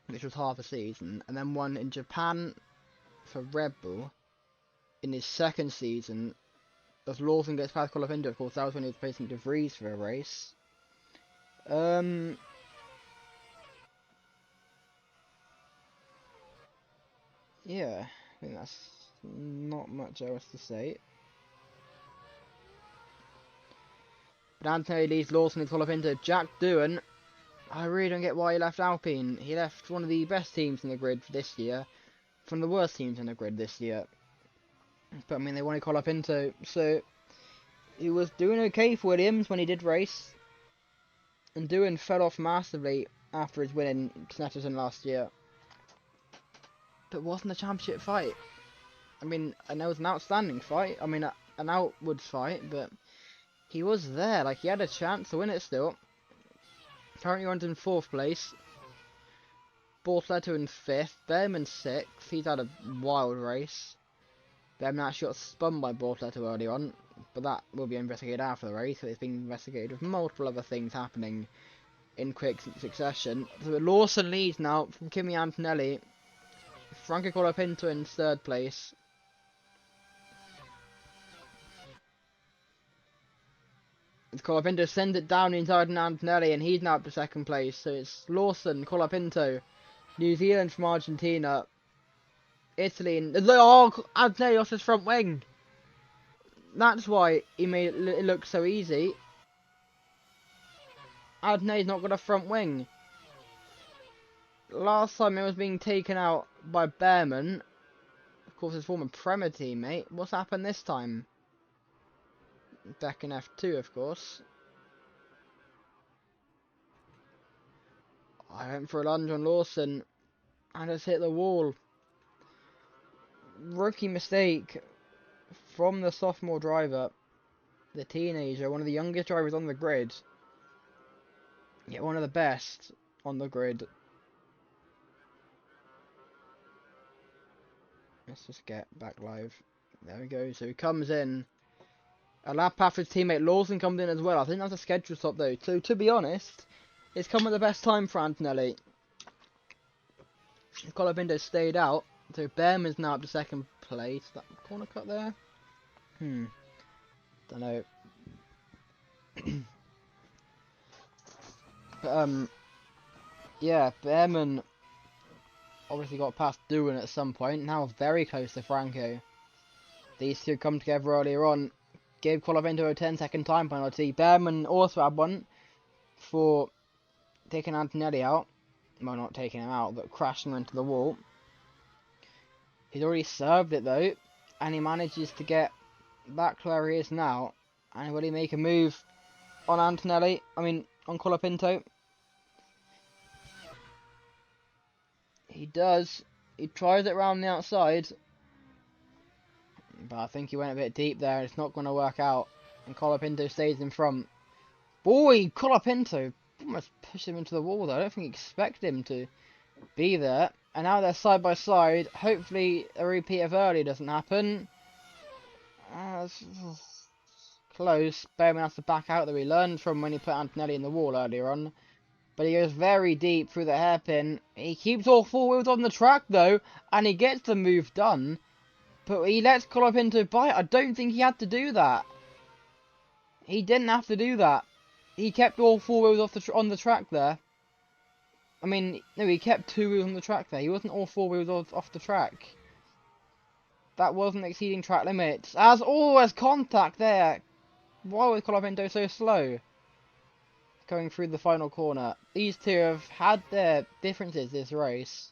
Speaker 1: which was half a season, and then won in Japan for Red Bull in his second season. As Lawson gets past Colavinto, of course, that was when he was facing De Vries for a race. Yeah, I think that's not much else to say. But Antonelli leads Lawson and Colavinto. Jack Doohan, I really don't get why he left Alpine. He left one of the best teams in the grid this year, from the worst teams in the grid this year. But I mean, they wanted Colavinto, so he was doing okay for Williams when he did race. And Doohan fell off massively after his win in Snetterton last year. But wasn't a championship fight. I mean, I know it was an outstanding fight. I mean, an outwards fight, but he was there. Like, he had a chance to win it still. Currently runs in 4th place. Bortoleto in 5th. Behrman 6th. He's had a wild race. Behrman actually got spun by Bortoleto early on, but that will be investigated after the race. So it's being investigated with multiple other things happening in quick succession. So Lawson leads now from Kimi Antonelli. Franco Colapinto in 3rd place. Colapinto sends it down inside Antonelli, and he's now up to 2nd place. So it's Lawson, Colapinto, New Zealand from Argentina, Italy, and oh, Antonelli lost his front wing. That's why he made it look so easy. Antonelli's not got a front wing. Last time it was being taken out by Behrman, of course his former Premier teammate. What's happened this time? Back in F2, of course. I went for a lunge on Lawson and just hit the wall. Rookie mistake from the sophomore driver, the teenager, one of the youngest drivers on the grid, yet one of the best on the grid. Let's just get back live. There we go. So he comes in. A lap after his teammate Lawson comes in as well. I think that's a schedule stop though. So to be honest, it's come at the best time for Antonelli. Colapinto stayed out. So Behrman's now up to 2nd place. That corner cut there? Don't know. But yeah, Behrman obviously got past Doohan at some point. Now very close to Franco. These two come together earlier on. Gave Colapinto a 10-second time penalty. Behrman also had one for taking Antonelli out. well, not taking him out, but crashing into the wall. He's already served it though, and he manages to get back to where he is now. And will he make a move on Antonelli? I mean, on Colapinto? He does. He tries it around the outside, but I think he went a bit deep there, and it's not going to work out. And Colapinto stays in front. Boy, Colapinto almost pushed him into the wall though. I don't think he expected him to be there. And now they're side by side. Hopefully a repeat of earlier doesn't happen. Close. Bowman has to back out that we learned from when he put Antonelli in the wall earlier on. But he goes very deep through the hairpin. He keeps all four wheels on the track though, and he gets the move done. But he lets Colapinto bite. I don't think he had to do that. He didn't have to do that. He kept all four wheels on the track there. I mean, no, he kept two wheels on the track there. He wasn't all four wheels off the track. That wasn't exceeding track limits. As always, contact there. Why was Colapinto so slow? Going through the final corner. These two have had their differences this race.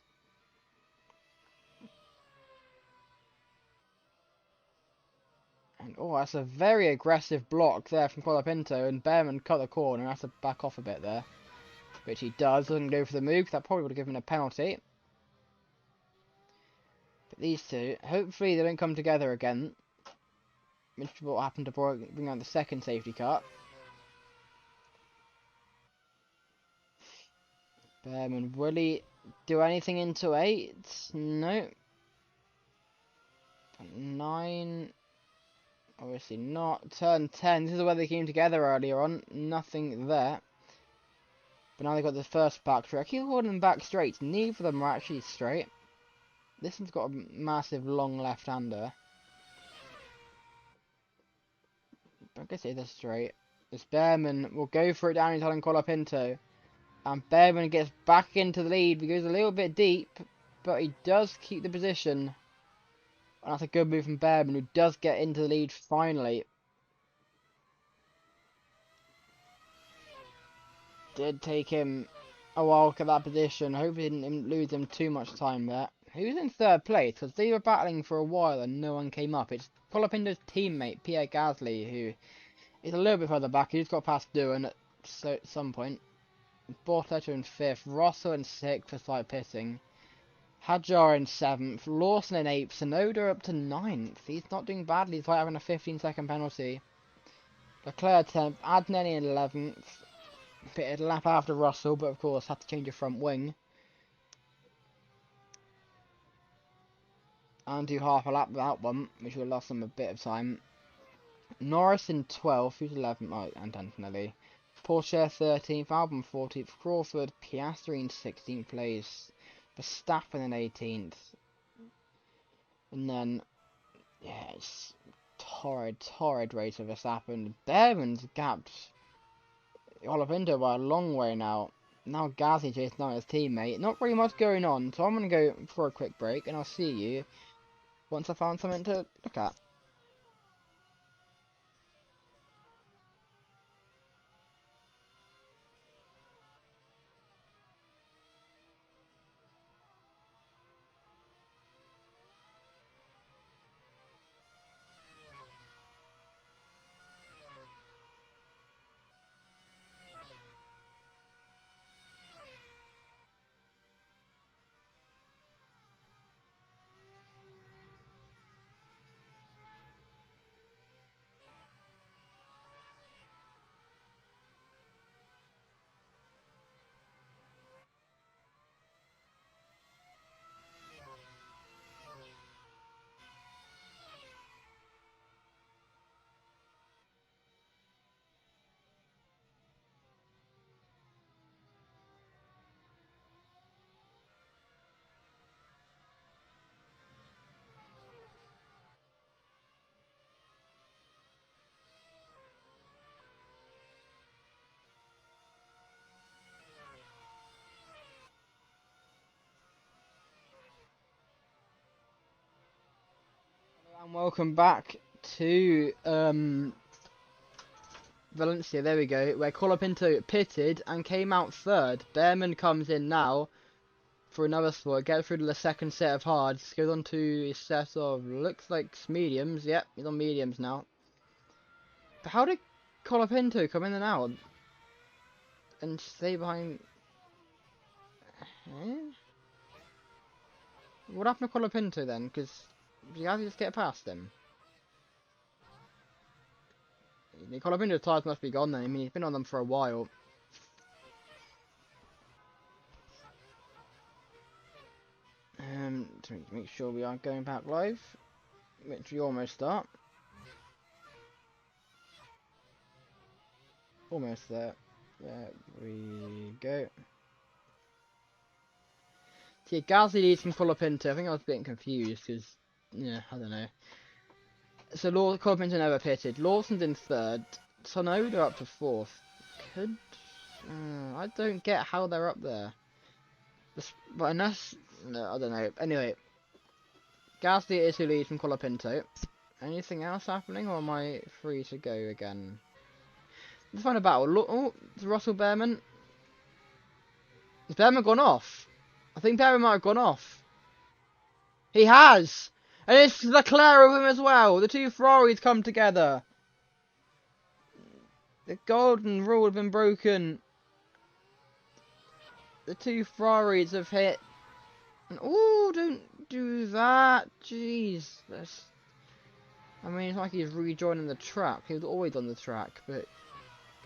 Speaker 1: And oh, that's a very aggressive block there from Colapinto, and Behrman cut the corner and has to back off a bit there. Which he does, doesn't go for the move, that probably would have given a penalty. But these two, hopefully they don't come together again. Which is what happened to bring out the second safety car. Behrman, will he do anything into 8? No. 9. Obviously not. Turn 10. This is where they came together earlier on. Nothing there. But now they've got the first back straight. I keep calling them back straights. Neither of them are actually straight. This one's got a massive long left-hander. I guess it is straight. This Behrman will go for it down into Colapinto. And Behrman gets back into the lead. He goes a little bit deep. But he does keep the position. And that's a good move from Behrman, who does get into the lead finally. Did take him a while to get that position. Hope he didn't lose him too much time there. He was in third place because they were battling for a while and no one came up. It's Colapinto's teammate, Pierre Gasly, who is a little bit further back. He just got past Doohan at some point. Bortoletto in 5th, Russell in 6th for slight pitting. Hadjar in 7th, Lawson in 8th, Tsunoda up to 9th. He's not doing badly despite having a 15-second penalty. Leclerc 10th, Adnelli in 11th. Pitted a lap after Russell, but of course had to change the front wing. And do half a lap without one, which would have lost them a bit of time. Norris in 12th, who's 11th, oh, and Antonelli. Porsche 13th, Albon 14th, Crawford, Piastri in 16th place. Verstappen in 18th. And then, yeah, it's torrid race of Verstappen. Behrman's gapped Colapinto by a long way now. Now Gasly chasing down his teammate. Not very much going on, so I'm going to go for a quick break, and I'll see you once I found something to look at. And welcome back to Valencia, there we go, where Colapinto pitted and came out third. Behrman comes in now for another sport, gets through to the second set of hards, goes on to a set of, looks like mediums. Yep, he's on mediums now. But how did Colapinto come in and out and stay behind? Eh? What happened to Colapinto then? Because you have to just get past him. Colapinto's tires must be gone then. I mean, he's been on them for a while. To make sure we are going back live, which we almost are. Almost there. There we go. See, Gasly leads from Colapinto. I think I was getting confused because, yeah, I don't know. So Colapinto never pitted. Lawson's in third. Tsunoda up to fourth. I don't get how they're up there. But unless, no, I don't know. Anyway, Gasly is who leads from Colapinto. Anything else happening, or am I free to go again? Let's find a battle. Oh, it's Russell Behrman. Has Behrman gone off? I think Behrman might have gone off. He has! And it's Leclerc with him as well. The two Ferraris come together. The golden rule has been broken. The two Ferraris have hit. And, oh, don't do that. Jeez. I mean, it's like he's rejoining the track. He was always on the track, but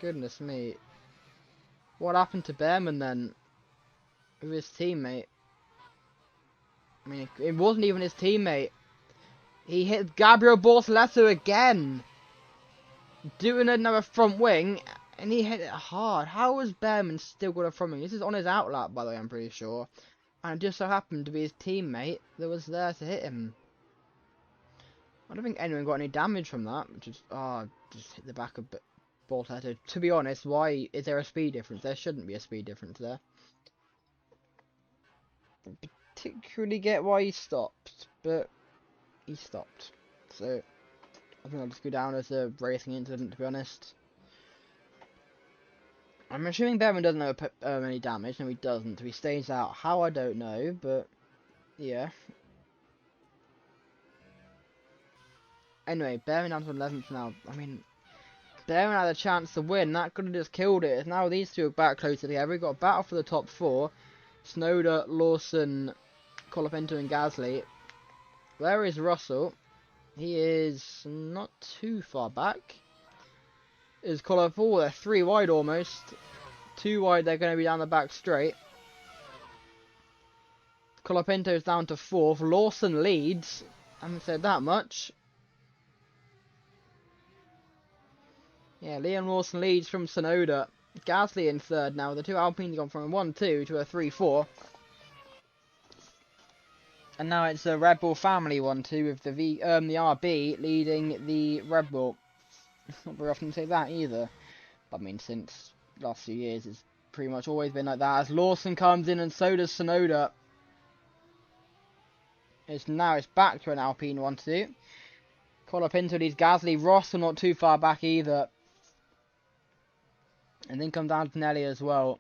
Speaker 1: goodness me. What happened to Behrman then? With his teammate? I mean, it wasn't even his teammate. He hit Gabriel Bortoleto again. Doing another front wing, and he hit it hard. How has Behrman still got a front wing? This is on his outlap, by the way, I'm pretty sure. And it just so happened to be his teammate that was there to hit him. I don't think anyone got any damage from that. Just hit the back of Bortoleto. To be honest, why is there a speed difference? There shouldn't be a speed difference there. I don't particularly get why he stopped, but he stopped. So I think I'll just go down as a racing incident, to be honest. I'm assuming Behrman doesn't have any damage. No, he doesn't. He stays out. How, I don't know, but yeah. Anyway, Behrman down to 11th now. I mean, Behrman had a chance to win. That could have just killed it. Now these two are back closer together. We've got a battle for the top four. Tsunoda, Lawson, Colapinto and Gasly. Where is Russell? He is not too far back. Is Colapinto? They're 3 wide almost. 2 wide, they're going to be down the back straight. Colapinto's down to 4th. Lawson leads. I haven't said that much. Yeah, Liam Lawson leads from Tsunoda. Gasly in 3rd now. The two Alpines gone from a 1-2 to a 3-4. And now it's a Red Bull family 1-2 with the RB leading the Red Bull. Not very often say that either. But I mean, since last few years, it's pretty much always been like that. As Lawson comes in and so does Tsunoda. Now it's back to an Alpine 1-2. Colapinto leads Gasly. Russell not too far back either. And then comes Antonelli as well.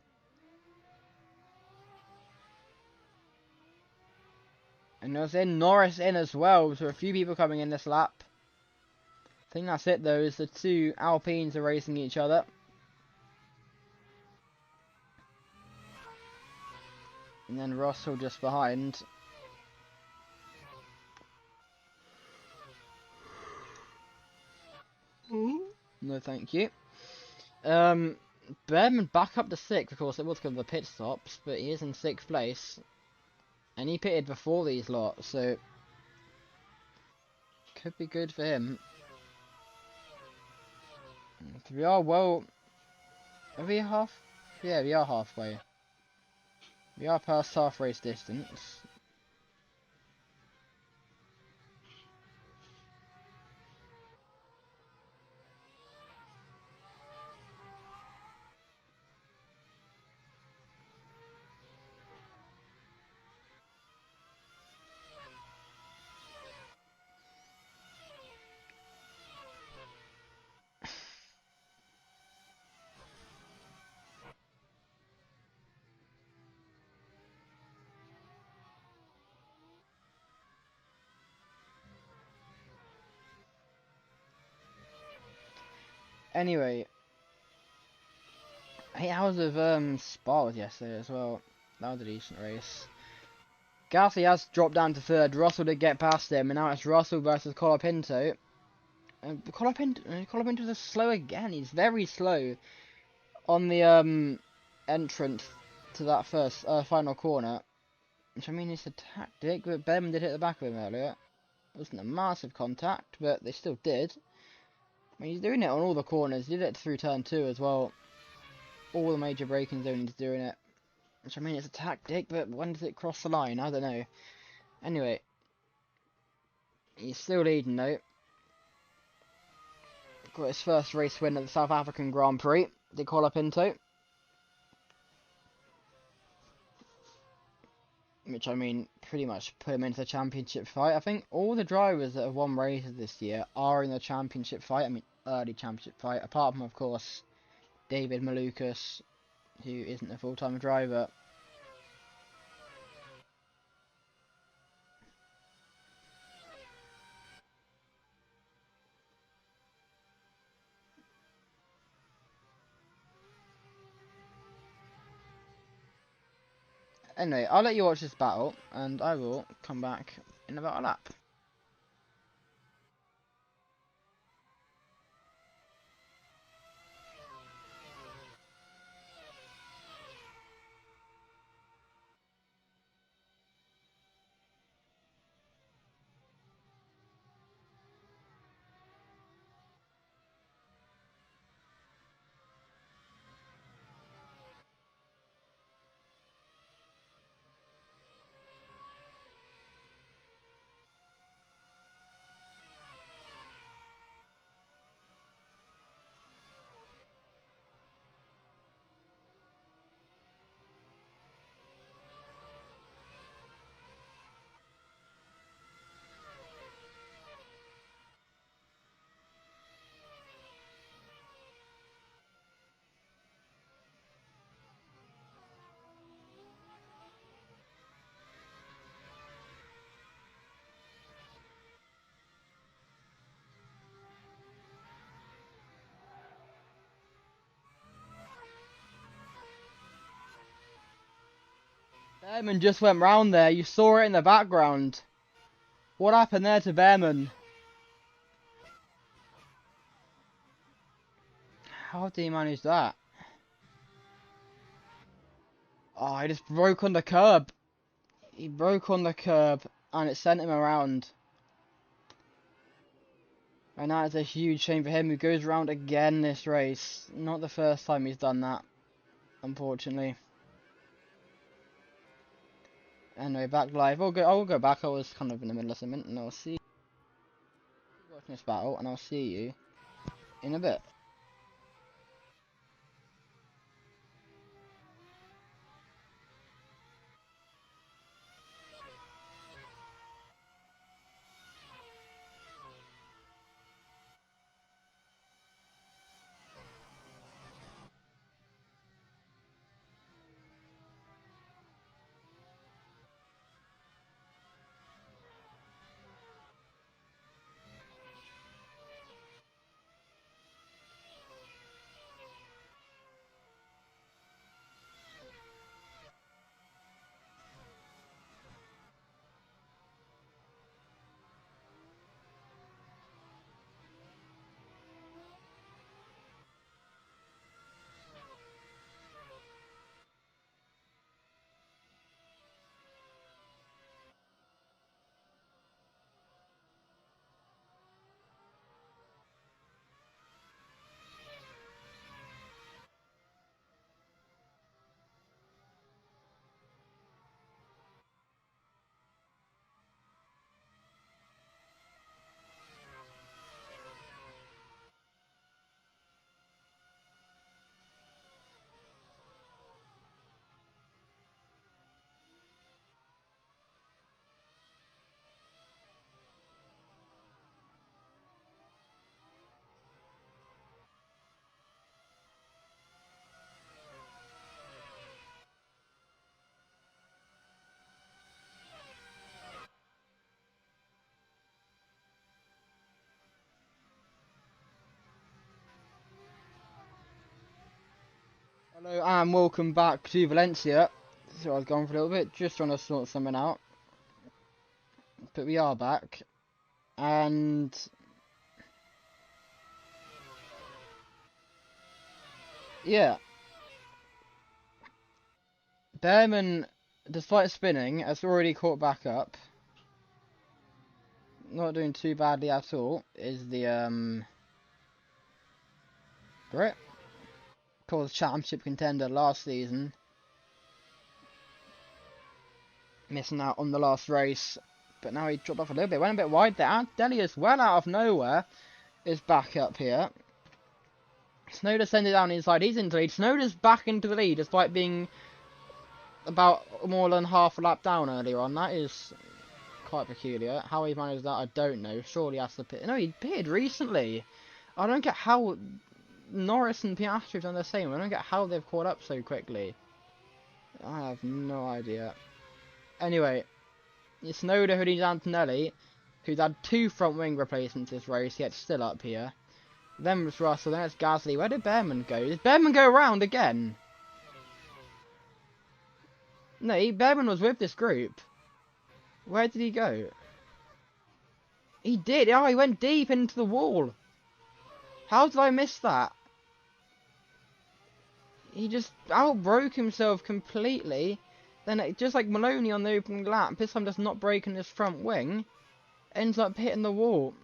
Speaker 1: And there's Norris in as well. So a few people coming in this lap. I think that's it though, as the two Alpines are racing each other. And then Russell just behind. No thank you. Behrman back up to 6th, of course it was because of the pit stops, but he is in 6th place. And he pitted before these lot, so could be good for him. We are well... Are we half? Yeah, we are halfway. We are past half race distance. Anyway, 8 hours of Spa was yesterday as well. That was a decent race. Gasly has dropped down to third. Russell did get past him, and now it's Russell versus Colapinto. And Colapinto's slow again. He's very slow on the entrance to that first final corner. Which I mean, it's a tactic, but Behrman did hit the back of him earlier. It wasn't a massive contact, but they still did. I mean, he's doing it on all the corners. He did it through turn 2 as well. All the major braking zones he's doing it. Which I mean, it's a tactic, but when does it cross the line? I don't know. Anyway, he's still leading though. Got his first race win at the South African Grand Prix. Did Colapinto. Which I mean, pretty much put him into the championship fight. I think all the drivers that have won races this year are in the championship fight. I mean, early championship fight. Apart from, of course, David Malukas, who isn't a full-time driver. Anyway, I'll let you watch this battle, and I will come back in about a lap. Behrman just went round there. You saw it in the background. What happened there to Behrman? How did he manage that? Oh, he just broke on the curb. He broke on the curb and it sent him around. And that is a huge shame for him, who goes around again this race. Not the first time he's done that, unfortunately. Anyway, back live. I'll go back. I was kind of in the middle of something, and I'll see you watching this battle, and I'll see you in a bit. Hello and welcome back to Valencia. So I was gone for a little bit, just trying to sort something out. But we are back. And yeah. Behrman, despite spinning, has already caught back up. Not doing too badly at all, is the Brit. Of course, championship contender last season. Missing out on the last race. But now he dropped off a little bit, went a bit wide there. Delius, well out of nowhere, is back up here. Snowder sends it down inside, he's into the lead. Snowder's back into the lead despite being about more than half a lap down earlier on. That is quite peculiar. How he managed that, I don't know. Surely he has to pit. No, he pitted recently. I don't get how Norris and Piastri have done the same. I don't get how they've caught up so quickly. I have no idea. Anyway, it's Snowder who needs Antonelli, who's had 2 front wing replacements this race, yet still up here. Then it's Russell, then it's Gasly. Where did Behrman go? Did Behrman go around again? No, Behrman was with this group. Where did he go? He did. Oh, he went deep into the wall. How did I miss that? He just outbroke himself completely. Then, just like Maloney on the opening lap, this time just not breaking his front wing, ends up hitting the wall.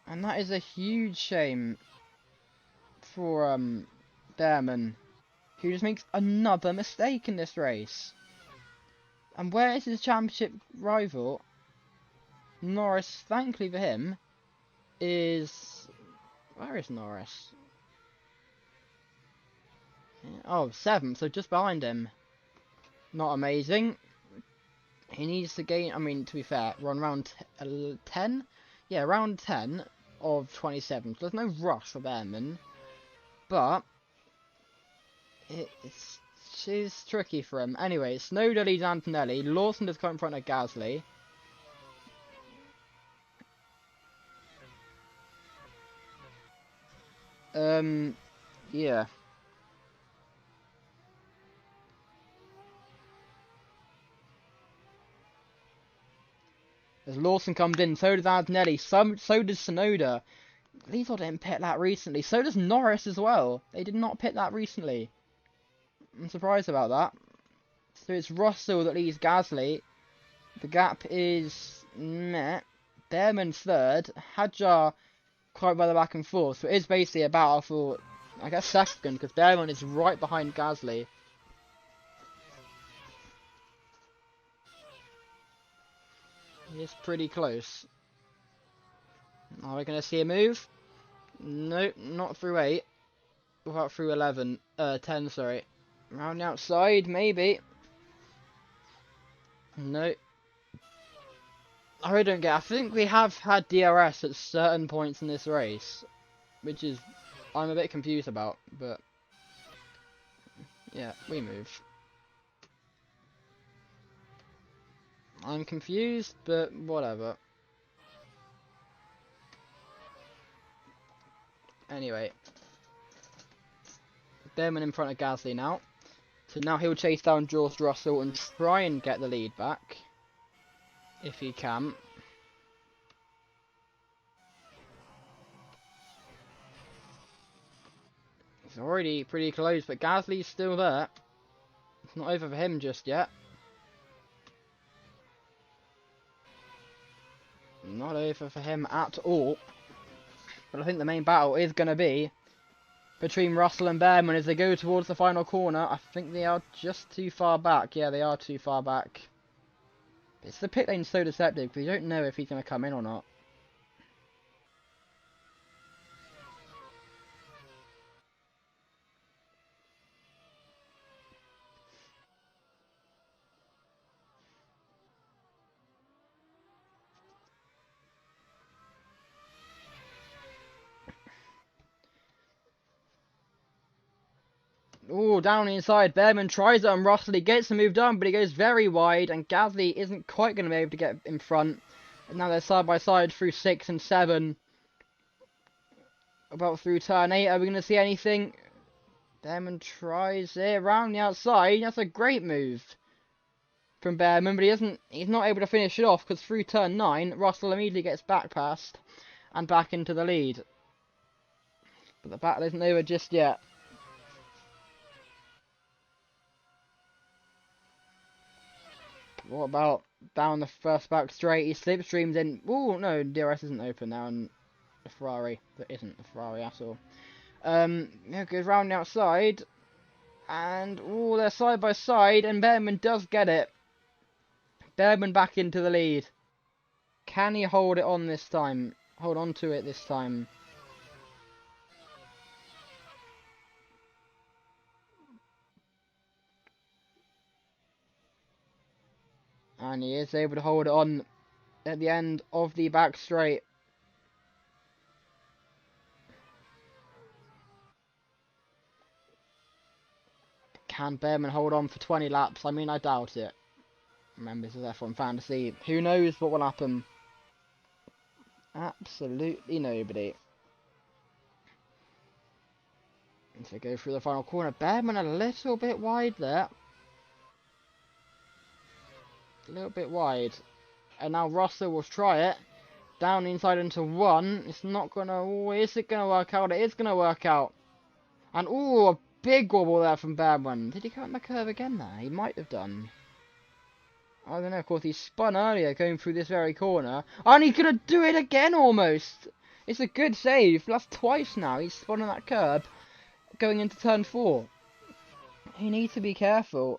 Speaker 1: And that is a huge shame for Behrman, who just makes another mistake in this race. And where is his championship rival? Norris, thankfully for him, is... Where is Norris? Oh, 7th, so just behind him. Not amazing. He needs to gain, I mean, to be fair, we're on round 10? Yeah, round 10 of 27. So there's no rush for Behrman. But it's tricky for him. Anyway, Snowder leads Antonelli. Lawson just got in front of Gasly. Yeah. As Lawson comes in, so does Antonelli, so does Snowder. These all didn't pit that recently. So does Norris as well. They did not pit that recently. I'm surprised about that. So it's Russell that leads Gasly. The gap is meh. Behrman's 3rd. Hadjar quite by the back and forth. So it is basically a battle for, I guess, 2nd, because Behrman is right behind Gasly. It's pretty close. Are we going to see a move? No, not through 8. What about through 11? 10, sorry. Round the outside, maybe. No. I really don't get. I think we have had DRS at certain points in this race, which is I'm a bit confused about. But yeah, we move. I'm confused, but whatever. Anyway, Behrman in front of Gasly now. So now he'll chase down George Russell and try and get the lead back. If he can. He's already pretty close, but Gasly's still there. It's not over for him just yet. Not over for him at all. But I think the main battle is going to be between Russell and Behrman as they go towards the final corner. I think they are just too far back. Yeah, they are too far back. It's the pit lane so deceptive because you don't know if he's going to come in or not. Oh, down inside, Behrman tries it on Russell, he gets the move done, but he goes very wide, and Gasly isn't quite going to be able to get in front. And now they're side by side through 6 and 7. About through turn 8, are we going to see anything? Behrman tries it around the outside. That's a great move from Behrman, but he's not able to finish it off because through turn 9, Russell immediately gets back passed and back into the lead. But the battle isn't over just yet. What about down the first back straight? He slipstreams in. Oh no, DRS isn't open now, and the Ferrari that isn't the Ferrari at all. Yeah, goes round the outside, and oh, they're side by side, and Behrman does get it. Behrman back into the lead. Can he hold it on this time? Hold on to it this time. And he is able to hold it on at the end of the back straight. Can Behrman hold on for 20 laps? I mean, I doubt it. Members of F1 Fantasy, who knows what will happen? Absolutely nobody. And so go through the final corner. Behrman a little bit wide there. A little bit wide. And now Russell will try it. Down inside into 1. It's not gonna... Oh, is it gonna work out? It is gonna work out. And oh, a big wobble there from Behrman. Did he cut the curve again there? He might have done. I don't know, of course he spun earlier going through this very corner. And he's gonna do it again almost! It's a good save. That's twice now. He's spun on that curb going into turn 4. He needs to be careful.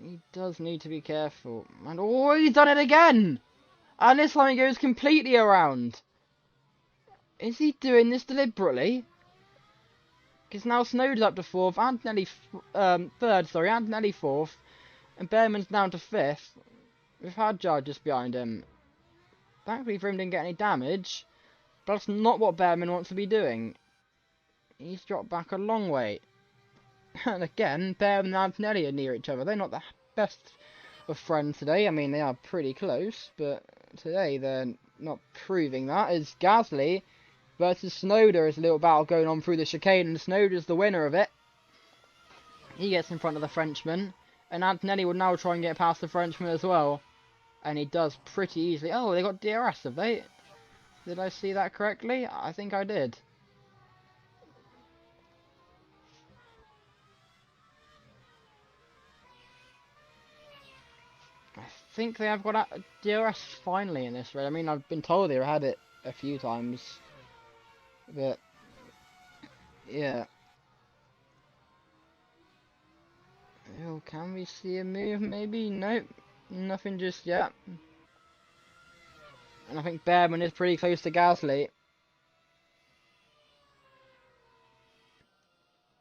Speaker 1: He does need to be careful. And oh, he's done it again! And this time he goes completely around. Is he doing this deliberately? Because now Snowden's up to 4th, Antonelli 3rd, Antonelli 4th, and Behrman's down to 5th, with Hadjar just behind him. Thankfully for him didn't get any damage, but that's not what Behrman wants to be doing. He's dropped back a long way. And again, Behrman and Antonelli are near each other. They're not the best of friends today. I mean, they are pretty close, but today they're not proving that. As Gasly versus Snowden is a little battle going on through the chicane, and Snowden's the winner of it. He gets in front of the Frenchman, and Antonelli will now try and get past the Frenchman as well. And he does pretty easily. Oh, they got DRS, have they? Did I see that correctly? I think I did. I think they have got a DRS finally in this race. I mean, I've been told they had it a few times. But, yeah. Oh, can we see a move? Maybe? Nope. Nothing just yet. And I think Behrman is pretty close to Gasly.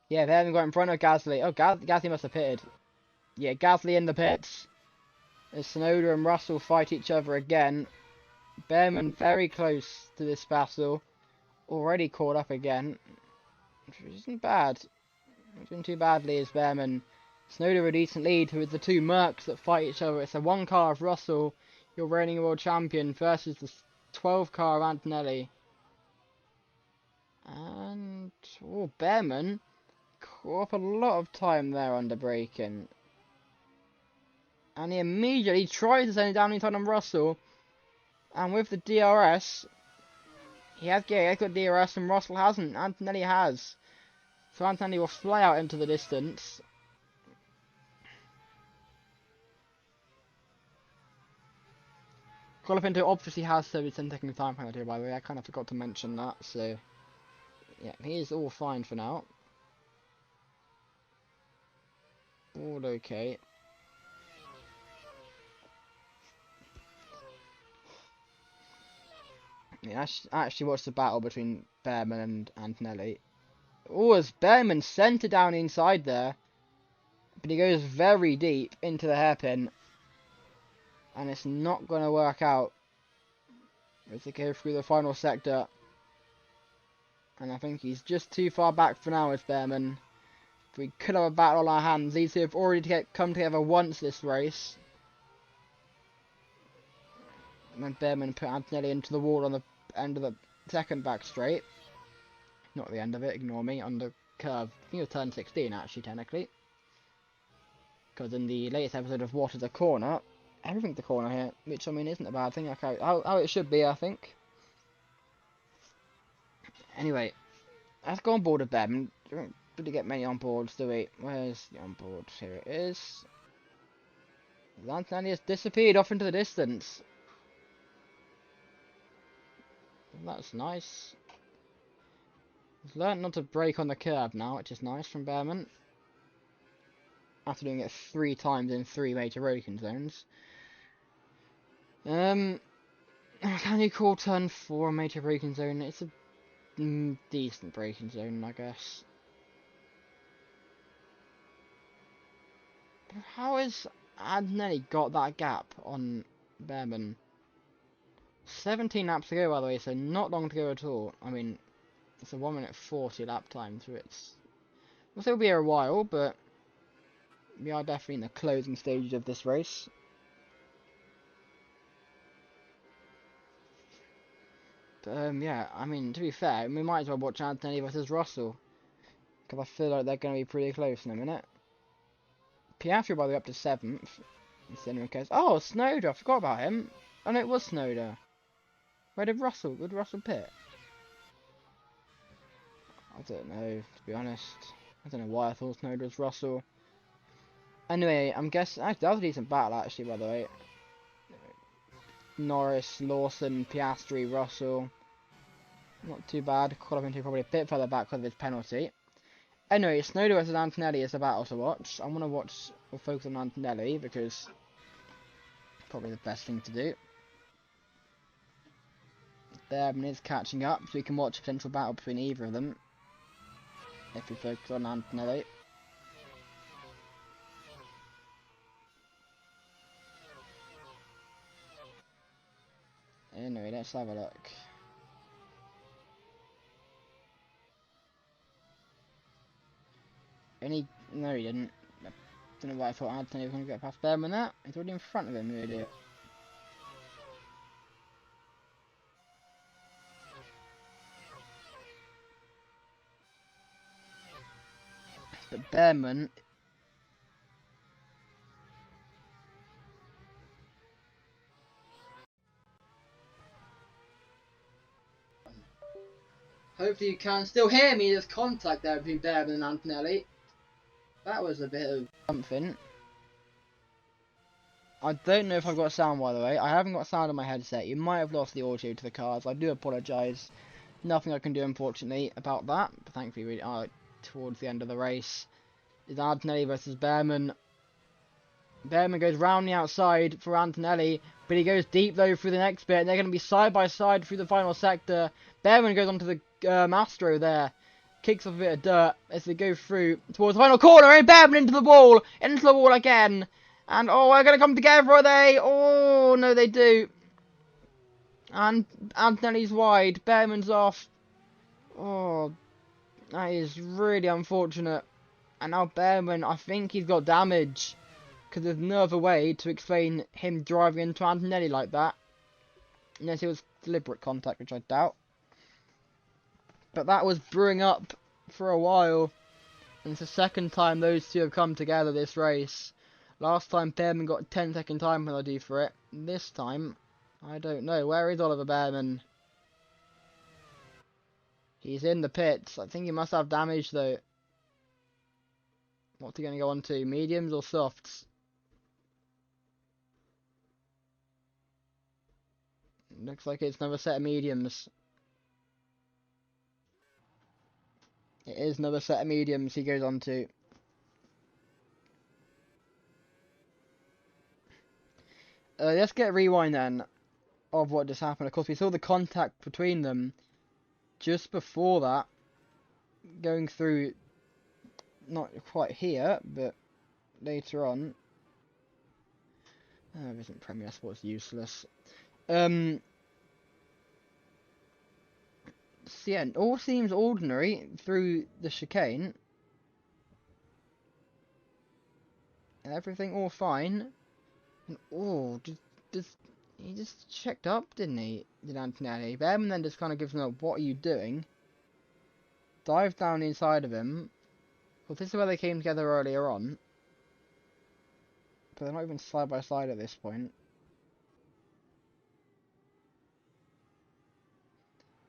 Speaker 1: Yeah, they haven't got in front of Gasly. Oh, Gasly must have pitted. Yeah, Gasly in the pits. As Snowden and Russell fight each other again. Behrman very close to this battle. Already caught up again. Which isn't bad. Not doing too badly as Behrman. Snowden a decent lead with the two Mercs that fight each other. It's a 1 car of Russell, your reigning world champion, versus the 12 car of Antonelli. And oh, Behrman caught up a lot of time there under braking. And he immediately tries to send it down inside on Russell. And with the DRS, he has got DRS and Russell hasn't. Antonelli has. So Antonelli will fly out into the distance. Colapinto obviously has 30 taking time penalty, by the way. I kind of forgot to mention that. So, yeah, he is all fine for now. All okay. Yeah, I actually watched the battle between Behrman and Antonelli. Oh, as Behrman sent it down inside there. But he goes very deep into the hairpin. And it's not going to work out. As they go through the final sector. And I think he's just too far back for now as Behrman. If we could have a battle on our hands, these two have already come together once this race. And then Behrman put Antonelli into the wall on the end of the second back straight. Not the end of it, ignore me, on the curve. I think it was turn 16 actually, technically. Because in the latest episode of What is a Corner, everything's a corner here, which I mean isn't a bad thing, like how it should be, I think. Anyway, let's go on board with them. Don't really get many on boards, do we? Where's the on board? Here it is. Antonelli has disappeared off into the distance. That's nice. He's learned not to brake on the curb now, which is nice from Behrman. After doing it 3 times in 3 major braking zones. Can you call turn 4 a major braking zone? It's a decent braking zone, I guess. How has Antonelli got that gap on Behrman? 17 laps to go, by the way, so not long to go at all. I mean, it's a 1:40 lap time, so it'll still be here a while, but we are definitely in the closing stages of this race. But, yeah, I mean, to be fair, we might as well watch Antonelli versus Russell, because I feel like they're going to be pretty close in a minute. Piastri, by the way, up to 7th. Oh, Snowder, I forgot about him. Oh no, it was Snowder. Where did Russell pit? I don't know, to be honest. I don't know why I thought Snowder was Russell. Anyway, I'm guessing... Actually, that was a decent battle, actually, by the way. Norris, Lawson, Piastri, Russell. Not too bad. Caught up into probably a bit further back because of his penalty. Anyway, Snowder versus Antonelli is the battle to watch. I'm going to focus on Antonelli because... probably the best thing to do. Behrman is catching up, so we can watch a potential battle between either of them. If we focus on Antonelli. Anyway, let's have a look. No, he didn't. I don't know why I thought Antonelli was going to get past Behrman there. He's already in front of him, really. But Behrman... Hopefully you can still hear me. There's contact there between Behrman and Antonelli. That was a bit of something. I don't know if I've got sound, by the way. I haven't got sound on my headset. You might have lost the audio to the cars. I do apologise. Nothing I can do, unfortunately, about that. But thankfully, we are towards the end of the race. It's Antonelli versus Behrman. Behrman goes round the outside for Antonelli, but he goes deep, though, through the next bit. And they're going to be side by side through the final sector. Behrman goes onto the Mastro there. Kicks off a bit of dirt as they go through towards the final corner. And Behrman into the wall again. And, oh, they're going to come together, are they? Oh, no, they do. And Antonelli's wide. Behrman's off. Oh, that is really unfortunate. And now Behrman, I think he's got damage. Because there's no other way to explain him driving into Antonelli like that. Unless it was deliberate contact, which I doubt. But that was brewing up for a while. And it's the second time those two have come together this race. Last time Behrman got a 10-second time penalty for it. This time, I don't know. Where is Oliver Behrman? He's in the pits. I think he must have damage though. What's he going to go on to? Mediums or softs? Looks like it's another set of mediums. It is another set of mediums he goes on to. Let's get a rewind then of what just happened. Of course, we saw the contact between them just before that, going through, not quite here, but later on. Oh, it isn't Premier Sports useless. So yeah, all seems ordinary through the chicane. Everything all fine. And, oh, just He just checked up, didn't he? Did Antonelli? Behrman then just kind of gives him a, what are you doing? Dives down inside of him. Well, this is where they came together earlier on. But they're not even side by side at this point.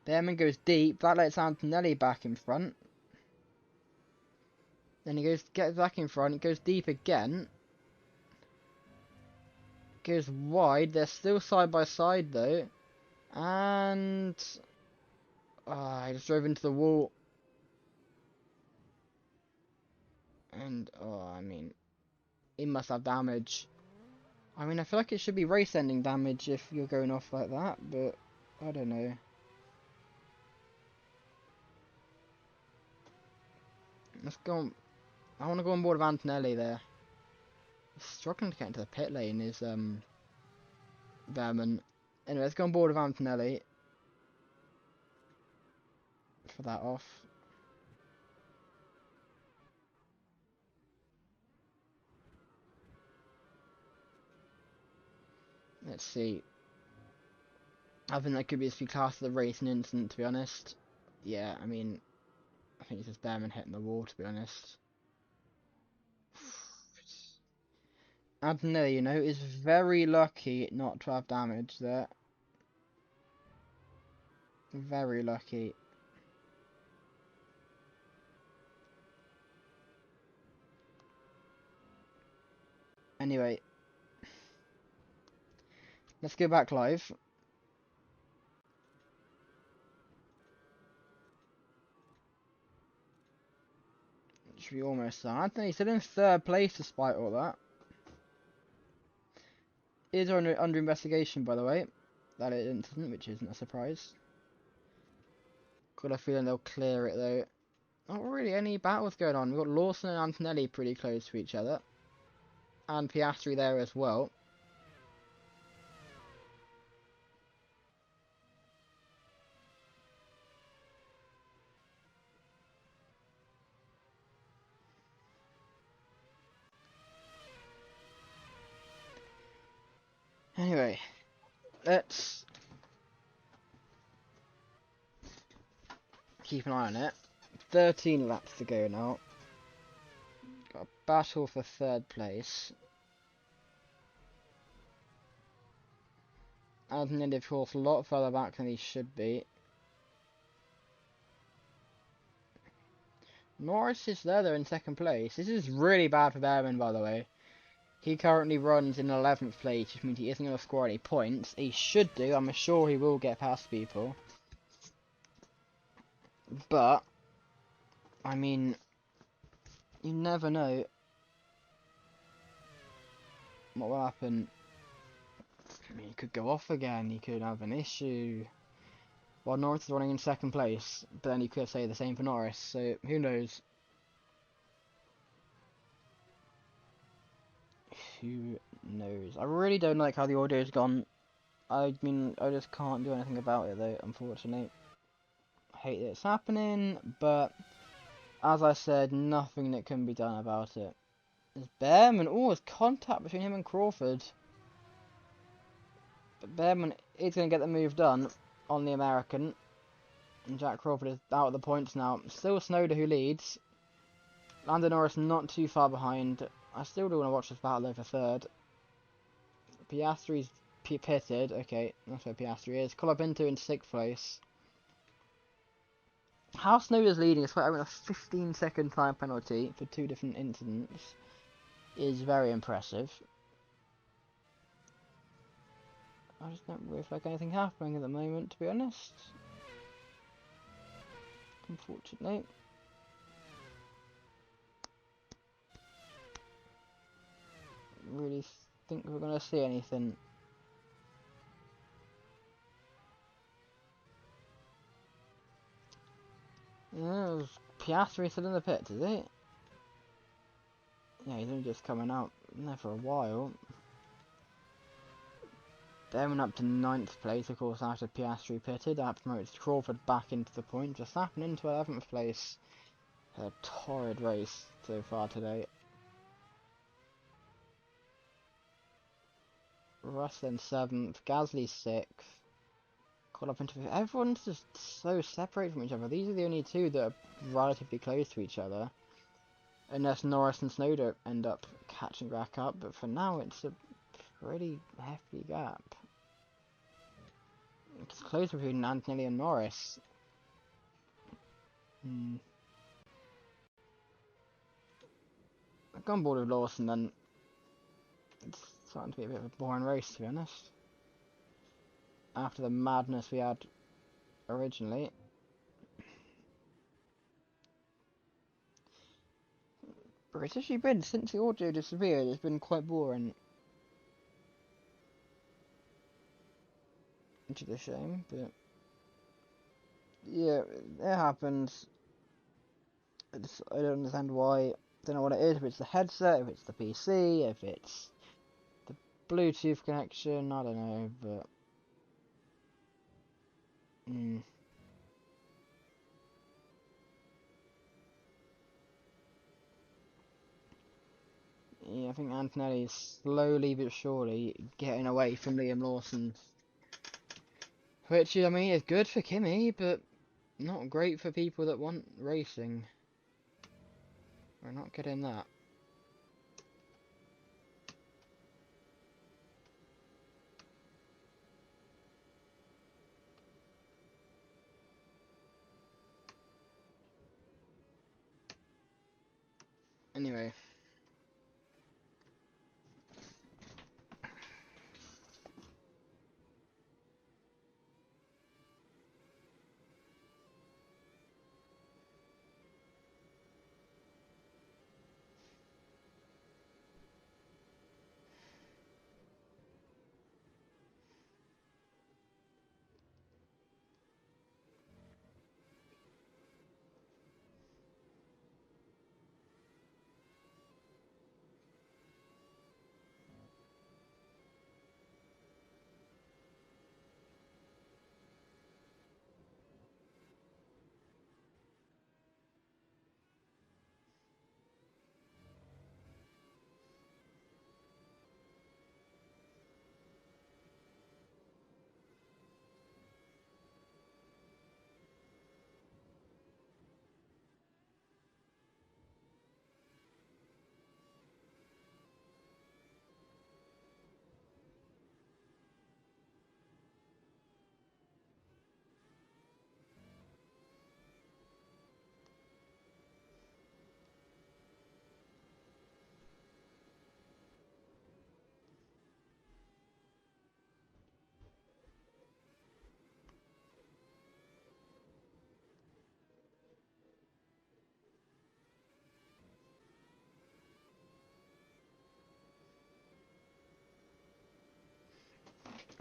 Speaker 1: Behrman goes deep. That lets Antonelli back in front. Then he gets back in front. It goes deep again. Goes wide. They're still side by side though. And I just drove into the wall. And I mean, it must have damage. I mean, I feel like it should be race ending damage if you're going off like that, but I don't know. Let's go on. I want to go on board of Antonelli there. He's struggling to get into the pit lane is Behrman. Anyway, let's go on board of Antonelli for that off. Let's see. I think that could be classed as a racing incident, to be honest. Yeah, I mean, I think it's just Behrman hitting the wall, to be honest. Antonelli, you know, is very lucky not to have damage there. Very lucky. Anyway, let's go back live. Should be almost done. Anthony's still in third place despite all that. Is under investigation, by the way. That incident, which isn't a surprise. Got a feeling they'll clear it though. Not really any battles going on. We've got Lawson and Antonelli pretty close to each other. And Piastri there as well. Anyway, let's keep an eye on it. 13 laps to go now. Got a battle for third place. Antonelli, of course, a lot further back than he should be. Norris is there though in second place. This is really bad for Behrman, by the way. He currently runs in 11th place, which means he isn't going to score any points. He should do. I'm sure he will get past people. But, I mean, you never know what will happen. I mean, he could go off again. He could have an issue. Well, Norris is running in second place, but then you could say the same for Norris. So, who knows? Who knows? I really don't like how the audio's gone. I mean, I just can't do anything about it though, unfortunately. I hate that it's happening, but as I said, nothing that can be done about it. There's Behrman. Oh, there's contact between him and Crawford. But Behrman is going to get the move done on the American. And Jack Crawford is out of the points now. Still Snowder who leads. Lando Norris not too far behind. I still do want to watch this battle over third. Piastri's pitted. Okay, that's where Piastri is. Colapinto in 6th place. How Snowder's leading, despite having a 15-second time penalty for 2 different incidents, is very impressive. I just don't really feel like anything happening at the moment, to be honest. Unfortunately. Really think we're going to see anything. Yeah, Piastri still in the pit, is it? Yeah, he's only just coming out there for a while. Behrman up to 9th place, of course, after Piastri pitted. That promotes Crawford back into the point. Verstappen into 11th place. A torrid race so far today. Russell in 7th, Gasly 6th. Caught up into everyone's just so separated from each other. These are the only two that are relatively close to each other. Unless Norris and Snowder end up catching back up, but for now it's a pretty hefty gap. It's close between Antonelli and Norris. I've gone board with Lawson then. It's starting to be a bit of a boring race, to be honest. After the madness we had originally. But it's actually been, since the audio disappeared, it's been quite boring. Which is a shame, but... yeah, it happens. I don't understand why. Don't know what it is, if it's the headset, if it's the PC, if it's the Bluetooth connection, I don't know, but... yeah, I think Antonelli is slowly but surely getting away from Liam Lawson. Which, I mean, is good for Kimi, but not great for people that want racing. We're not getting that. Anyway.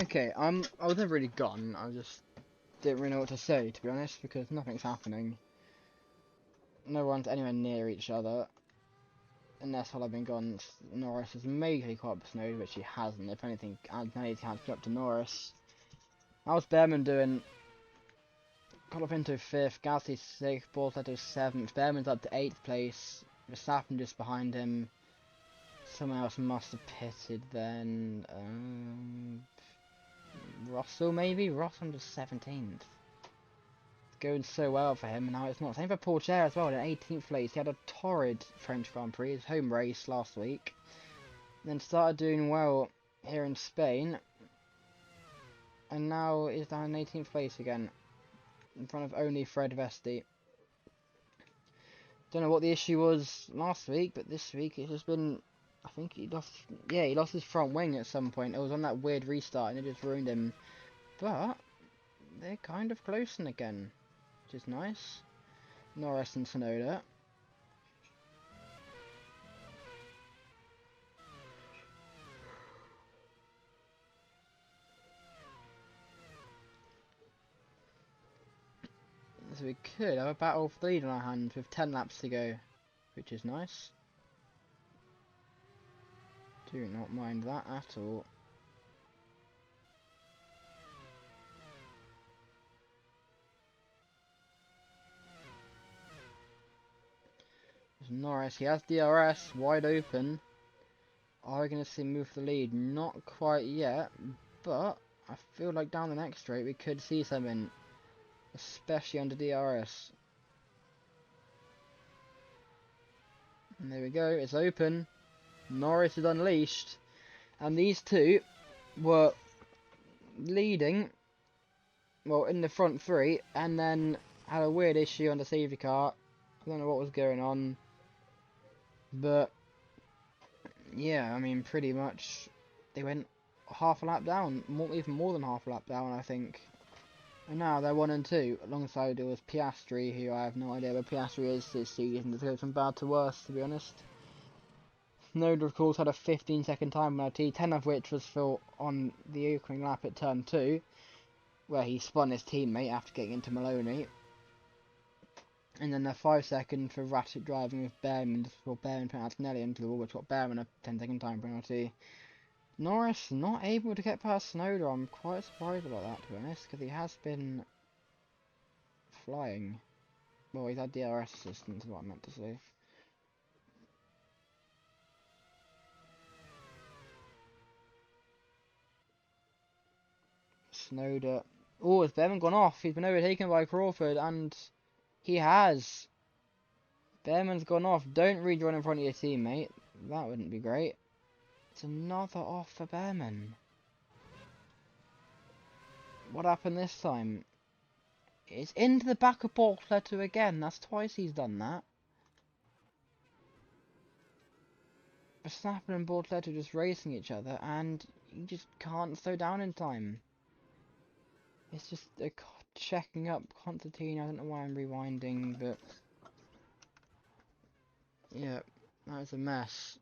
Speaker 1: Okay, I was never really gone. I just didn't really know what to say, to be honest, because nothing's happening. No one's anywhere near each other. Unless while I've been gone, Norris has maybe caught up with Snowden, which he hasn't. If anything, Antonelli's catching up to Norris. How's Behrman doing? Got up into 5th, Gasly 6th, Bortoletto 7th, Behrman's up to 8th place, Verstappen just behind him. Someone else must have pitted then. Russell maybe? Russell just 17th. It's going so well for him, and now it's not. Same for Paul Cher as well, in 18th place. He had a torrid French Grand Prix, his home race last week. Then started doing well here in Spain. And now is down in 18th place again. In front of only Fred Vesti. Don't know what the issue was last week, but this week it's just been... I think he lost... yeah, he lost his front wing at some point. It was on that weird restart and it just ruined him. But they're kind of closing again, which is nice. Norris and Tsunoda. So we could have a battle for the lead on our hands with 10 laps to go, which is nice. Do not mind that at all. There's Norris, he has DRS wide open. Are we going to see him move the lead? Not quite yet, but I feel like down the next straight we could see something, especially under DRS. And there we go, it's open. Norris is unleashed, and these two were leading, well, in the front three, and then had a weird issue on the safety car. I don't know what was going on, but yeah, I mean, pretty much they went half a lap down, even more than half a lap down, I think. And now they're 1 and 2. Alongside it was Piastri, who I have no idea where Piastri is this season. It's going from bad to worse, to be honest. Snowden, of course, had a 15-second time penalty, 10 of which was for on the opening lap at turn 2, where he spun his teammate after getting into Maloney. And then a 5-second for ratchet driving with Behrman, before Behrman put Antonelli into the wall, which got Behrman a 10-second time penalty. Norris not able to get past Snowden. I'm quite surprised about that, to be honest, because he has been flying. Well, he's had DRS assistance, is what I meant to say. Snowden. Oh, has Behrman gone off? He's been overtaken by Crawford, and he has. Behrman's gone off. Don't rejoin in front of your teammate. That wouldn't be great. It's another off for Behrman. What happened this time? It's into the back of Bortoleto again. That's twice he's done that. Verstappen and Bortoleto just racing each other, and you just can't slow down in time. It's just checking up Constantine. I don't know why I'm rewinding, but yeah, that was a mess.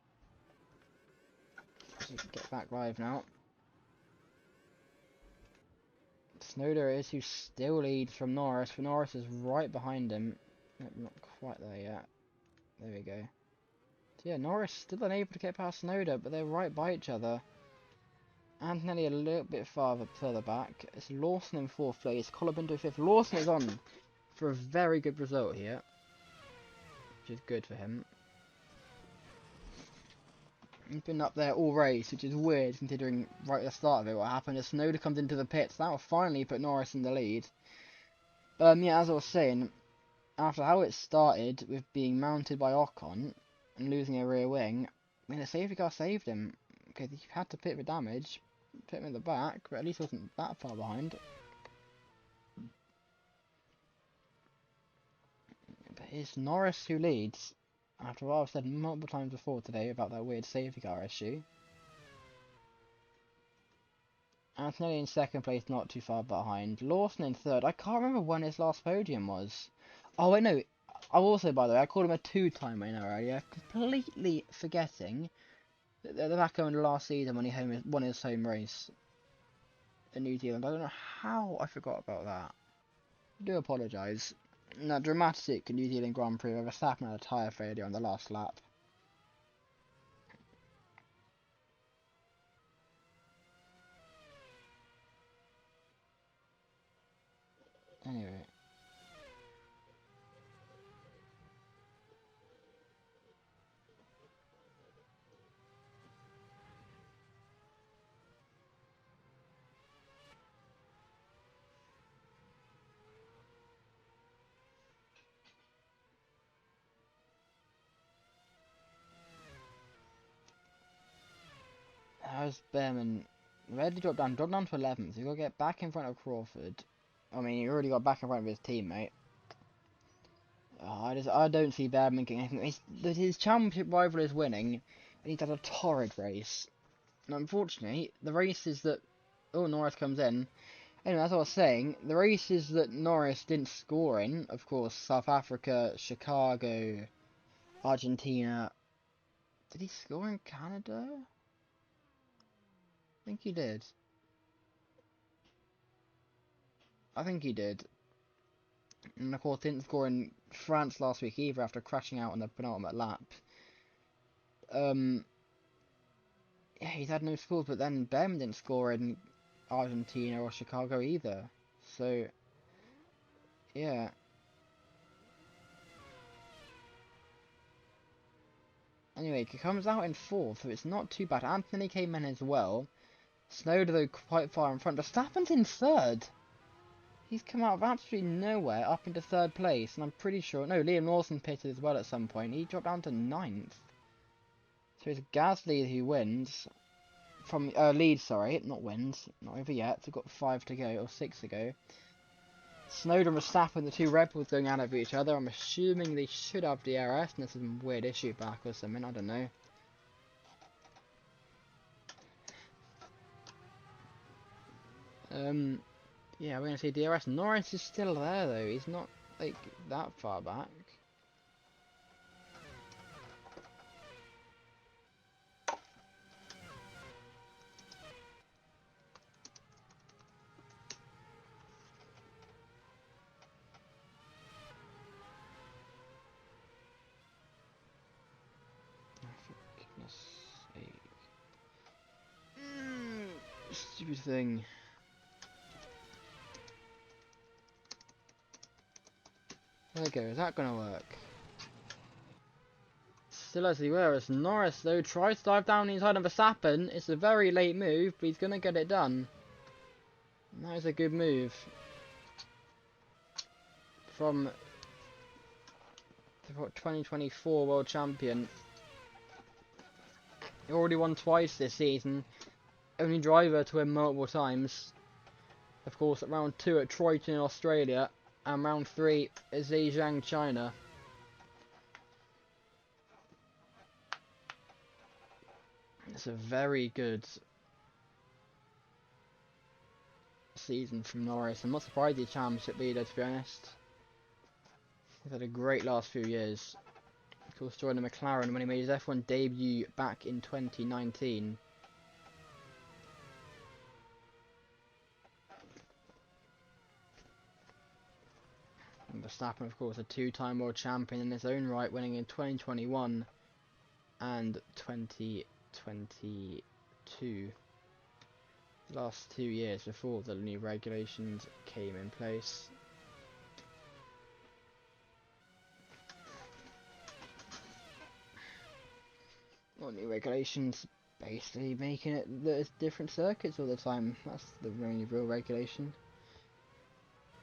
Speaker 1: Just get back live now. Snowden is who still leads from Norris. For Norris is right behind him. Nope, not quite there yet. There we go. So yeah, Norris still unable to get past Snowden, but they're right by each other. Antonelli a little bit further back. It's Lawson in 4th place. Colapinto 5th. Lawson is on for a very good result here, which is good for him. He's been up there all race, which is weird considering right at the start of it what happened is Snowden comes into the pits. That will finally put Norris in the lead. Yeah, as I was saying, after how it started with being mounted by Ocon and losing a rear wing, I mean, the safety car saved him because he had to pit for damage, put him in the back, but at least wasn't that far behind. But it's Norris who leads, after what I've said multiple times before today about that weird safety car issue. Antonelli in 2nd place, not too far behind. Lawson in 3rd. I can't remember when his last podium was. Oh wait, no. I also, by the way, I called him a 2-time winner earlier, completely forgetting that the back end of last season when he won his home race in New Zealand. I don't know how I forgot about that. I do apologise. That dramatic New Zealand Grand Prix where Verstappen had a tyre failure on the last lap. Anyway. How's Behrman? Where did he drop down? Drop down to 11th. So you got to get back in front of Crawford. I mean, he already got back in front of his teammate. I don't see Behrman getting anything. His championship rival is winning, and he's had a torrid race. And unfortunately, the races that Norris comes in. Anyway, as I was saying, the races that Norris didn't score in, of course, South Africa, Chicago, Argentina. Did he score in Canada? I think he did. I think he did. And of course, didn't score in France last week either after crashing out on the penultimate lap. Yeah, he's had no scores, but then Behrman didn't score in Argentina or Chicago either. So, yeah. Anyway, he comes out in 4th, so it's not too bad. Anthony came in as well. Snowder, though, quite far in front. Verstappen's in 3rd. He's come out of absolutely nowhere up into 3rd place, and I'm pretty sure... No, Liam Lawson pitted as well at some point. He dropped down to 9th. So it's Gasly who wins. From leads, sorry, not wins. Not over yet. We've got 5 to go, or 6 to go. Snowden and Verstappen, the two Red Bulls going out of each other. I'm assuming they should have DRS, and there's some weird issue back or something, I don't know. Yeah, we're going to see DRS. Norris is still there, though. He's not, like, that far back. Stupid thing. There we go, is that gonna work? Still as he were, as Norris though tries to dive down the inside of Verstappen. It's a very late move, but he's gonna get it done. And that is a good move. From the 2024 World Champion. He already won twice this season. Only driver to win multiple times. Of course, at round 2 at Troyton in Australia, and round 3 at Zhejiang, China. It's a very good season from Norris. I'm not surprised he's championship leader, to be honest. He's had a great last few years. Of course, joining McLaren when he made his F1 debut back in 2019. And Verstappen, of course, a two-time world champion in his own right, winning in 2021 and 2022. The last 2 years before the new regulations came in place. Well, new regulations basically making it that it's different circuits all the time. That's the only real regulation.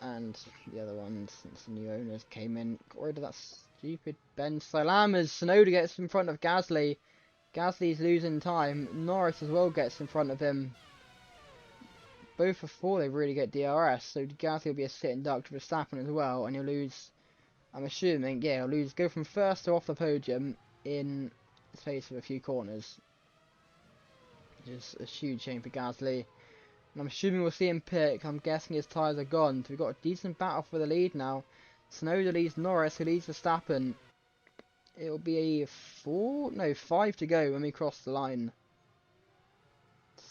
Speaker 1: And the other ones, since the new owners came in, got rid of that stupid Ben Salam as Tsunoda gets in front of Gasly. Gasly's losing time. Norris as well gets in front of him. Both before they really get DRS, so Gasly will be a sitting duck to Verstappen as well, and he'll lose, I'm assuming, yeah, he'll lose, go from first to off the podium in the space of a few corners. Just a huge shame for Gasly. And I'm assuming we'll see him pick. I'm guessing his tyres are gone. So we've got a decent battle for the lead now. Tsunoda leads Norris, who leads Verstappen. It'll be 5 to go when we cross the line.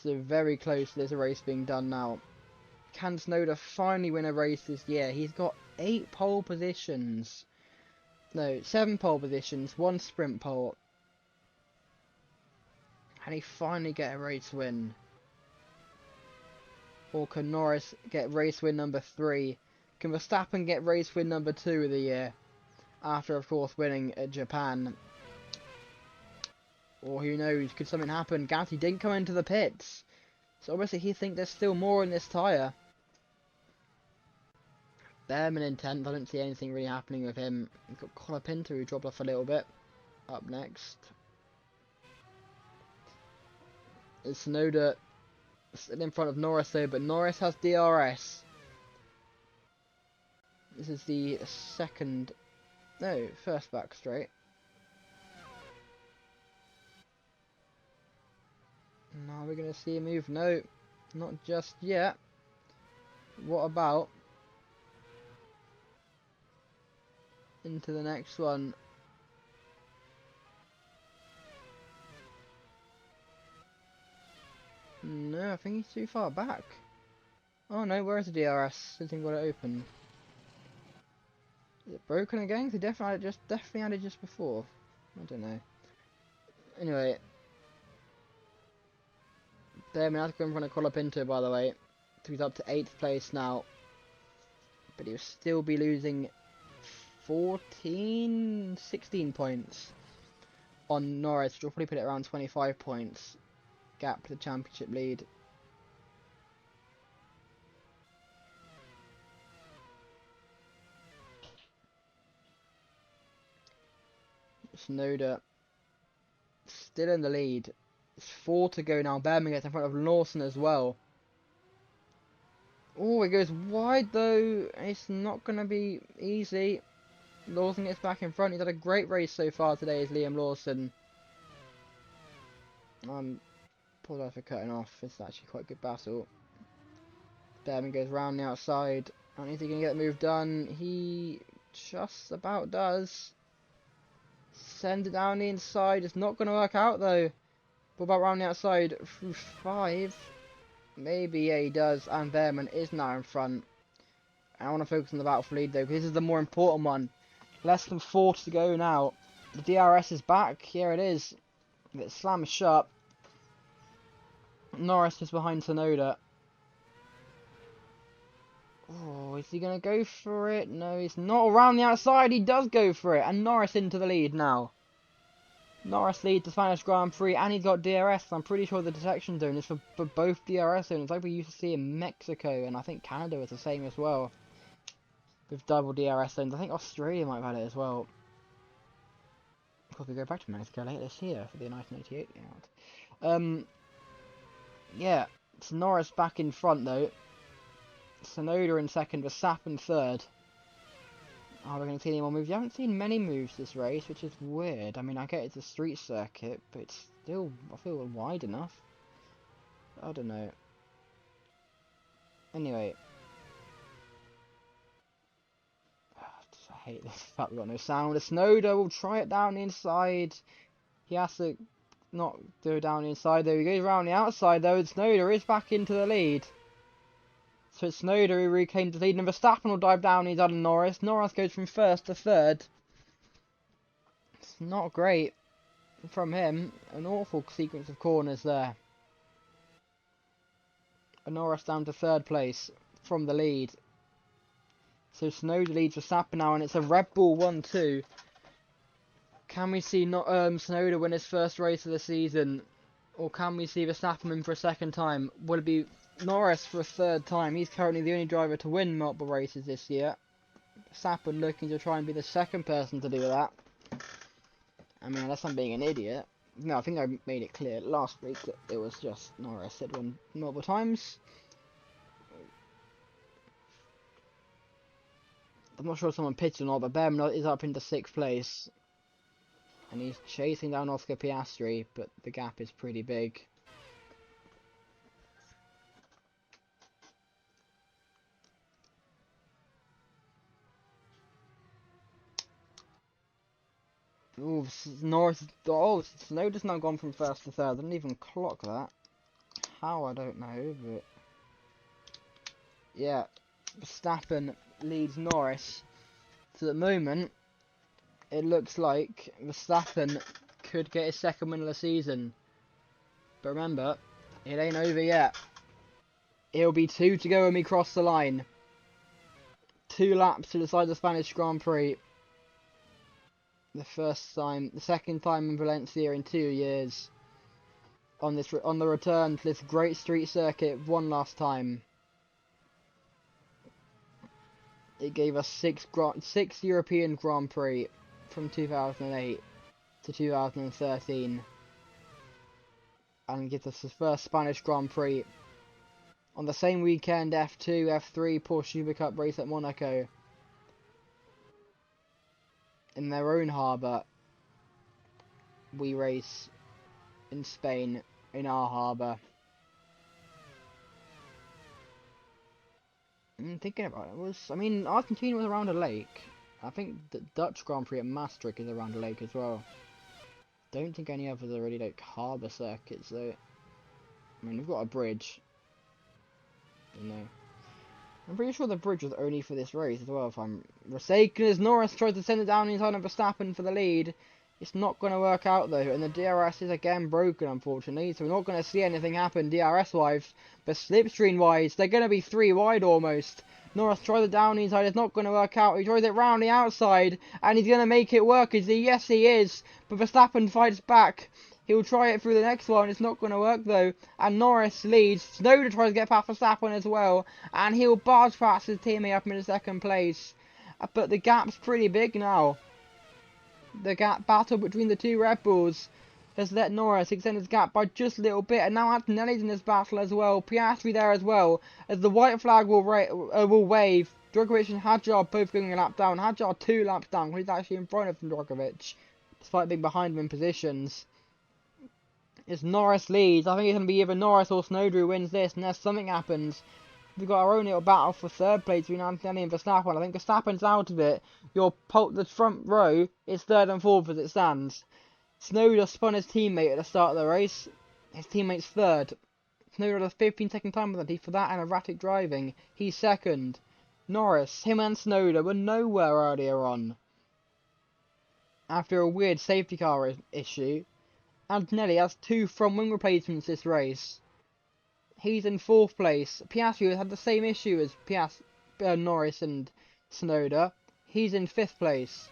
Speaker 1: So very close to this race being done now. Can Tsunoda finally win a race this year? He's got 8 pole positions. No, 7 pole positions, 1 sprint pole. Can he finally get a race win? Or can Norris get race win number 3? Can Verstappen get race win number 2 of the year? After, of course, winning at Japan. Or who knows, could something happen? Gasly didn't come into the pits. So obviously he thinks there's still more in this tyre. Behrman in 10th, I don't see anything really happening with him. We've got Colapinto who dropped off a little bit. Up next. It's Tsunoda still in front of Norris though, but Norris has DRS. This is the first back straight. Now we're going to see a move. No, not just yet. What about into the next one? No, I think he's too far back. Oh no, where's the DRS? Didn't got it open. Is it broken again? They definitely had it just before. I don't know. Anyway, there we have to go in front of Colapinto, by the way. So he's up to 8th place now, but he'll still be losing 16 points on Norris, which will probably put it around 25 points gap to the championship lead. Tsunoda still in the lead. It's 4 to go now. Birmingham gets in front of Lawson as well. Oh, it goes wide though. It's not going to be easy. Lawson gets back in front. He's had a great race so far today, is Liam Lawson. Apologize for cutting off. It's actually quite a good battle. Birmingham goes round the outside. And is he going to get the move done? He just about does. Send it down the inside. It's not going to work out though. What about round the outside? Through 5. Maybe, yeah, he does. And Behrman is now in front. I want to focus on the battle for lead though, because this is the more important one. Less than 40 to go now. The DRS is back. Here it is. It slams shut. Norris is behind Tsunoda. Oh, is he going to go for it? No, he's not. Around the outside, he does go for it. And Norris into the lead now. Norris leads the Spanish Grand Prix, and he's got DRS. I'm pretty sure the detection zone is for both DRS zones, like we used to see in Mexico, and I think Canada was the same as well. With double DRS zones. I think Australia might have had it as well. Of course, we go back to Mexico later this year for the 1988 round. Yeah, it's Norris back in front though. Tsunoda in second, Verstappen third. Are we going to see any more moves? You haven't seen many moves this race, which is weird. I mean, I get it's a street circuit, but it's still, I feel, wide enough. I don't know. Anyway. I hate this fact we've got no sound. Tsunoda will try it down the inside. He has to not go down the inside though. He goes around the outside though, and Tsunoda is back into the lead. So it's Tsunoda who reclaimed the lead, and Verstappen will dive down inside of Norris. Norris goes from first to third. It's not great from him. An awful sequence of corners there. And Norris down to third place from the lead. So Tsunoda leads Verstappen now, and it's a Red Bull 1-2. Can we see Tsunoda win his first race of the season? Or can we see Verstappen win for a second time? Will it be Norris for a third time? He's currently the only driver to win multiple races this year. Verstappen looking to try and be the second person to do that. I mean, unless I'm being an idiot. No, I think I made it clear last week that it was just Norris that won multiple times. I'm not sure if someone pitched or not, but Behrman is up into 6th place. And he's chasing down Oscar Piastri, but the gap is pretty big. Ooh, Norris. Oh, Tsunoda's now gone from first to third. I didn't even clock that. How, I don't know, but yeah, Verstappen leads Norris. So at the moment, it looks like Verstappen could get his second win of the season. But remember, it ain't over yet. It'll be 2 to go when we cross the line. 2 laps to decide the Spanish Grand Prix. The second time in Valencia in 2 years. On the return to this great street circuit one last time. It gave us 6 European Grand Prix from 2008 to 2013. And gives us the first Spanish Grand Prix. On the same weekend, F2, F3 Porsche Supercup race at Monaco. In their own harbour, we race in Spain in our harbour. I'm thinking about it, I mean, Argentina was around a lake. I think the Dutch Grand Prix at Maastricht is around a lake as well. Don't think any others are really like harbour circuits though. I mean, we've got a bridge. You know. I'm pretty sure the bridge was only for this race as well, if I'm mistaken, as Norris tries to send it down inside of Verstappen for the lead. It's not going to work out though, and the DRS is again broken, unfortunately, so we're not going to see anything happen DRS-wise, but slipstream-wise, they're going to be 3 wide almost. Norris tries it down the inside, it's not going to work out, he tries it round the outside, and he's going to make it work, is he? Yes, he is, but Verstappen fights back. He'll try it through the next one, it's not going to work though, and Norris leads. Tsunoda tries to get past Verstappen as well, and he'll barge past his teammate up into second place. But the gap's pretty big now. The gap battle between the two Red Bulls has let Norris extend his gap by just a little bit, and now Antonelli's in this battle as well. Piastri there as well, as the white flag will wave. Drogovic and Hadjar both going a lap down. Hadjar 2 laps down, he's actually in front of Drogovic, despite being behind him in positions. As Norris leads, I think it's going to be either Norris or Tsunoda who wins this, unless something happens. We've got our own little battle for third place between Antonelli and Verstappen. I think Verstappen's out of it. The front row is third and fourth as it stands. Tsunoda spun his teammate at the start of the race. His teammate's third. Tsunoda had a 15-second time penalty for that and erratic driving. He's second. Norris, him and Tsunoda were nowhere earlier on. After a weird safety car issue, Antonelli has 2 front wing replacements this race. He's in 4th place. Piastri has had the same issue as Norris and Tsunoda. He's in 5th place.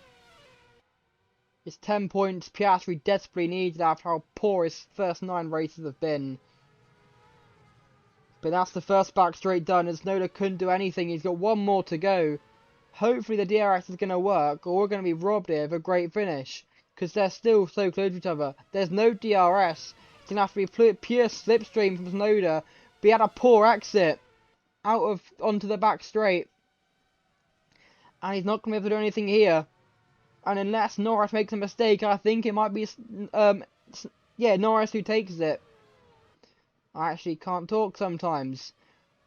Speaker 1: It's 10 points Piastri desperately needs after how poor his first 9 races have been. But that's the first back straight done, and Tsunoda couldn't do anything. He's got 1 more to go. Hopefully the DRS is going to work, or we're going to be robbed here of a great finish. Because they're still so close to each other. There's no DRS. It's going to have to be pure slipstream from Tsunoda. But he had a poor exit onto the back straight. And he's not going to be able to do anything here. And unless Norris makes a mistake, I think it might be Norris who takes it. I actually can't talk sometimes.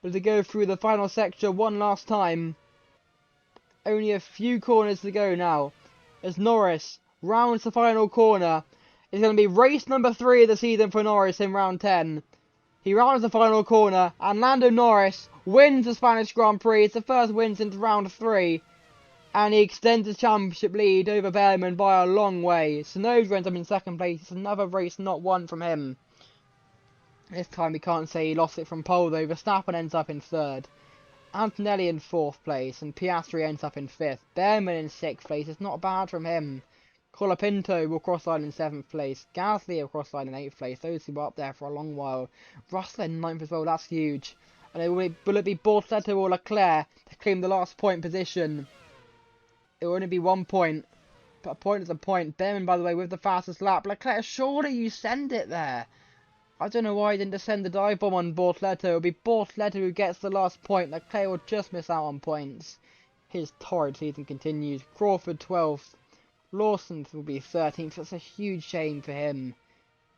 Speaker 1: But to go through the final section one last time. Only a few corners to go now. As Norris rounds the final corner. It's going to be race number 3 of the season for Norris in round 10. He rounds the final corner, and Lando Norris wins the Spanish Grand Prix. It's the first win since round 3. And he extends his championship lead over Behrman by a long way. Tsunoda ends up in 2nd place. It's another race not won from him. This time we can't say he lost it from pole though. Verstappen ends up in 3rd. Antonelli in 4th place, and Piastri ends up in 5th. Behrman in 6th place. It's not bad from him. Colapinto will cross-line in 7th place. Gasly will cross-line in 8th place. Those who were up there for a long while. Russell in 9th as well, that's huge. And will it be Bortoleto or Leclerc to claim the last point position? It will only be 1 point. But a point is a point. Behrman, by the way, with the fastest lap. Leclerc, surely you send it there. I don't know why he didn't just send the dive bomb on Bortoleto. It will be Bortoleto who gets the last point. Leclerc will just miss out on points. His torrid season continues. Crawford 12th. Lawson will be 13th. That's a huge shame for him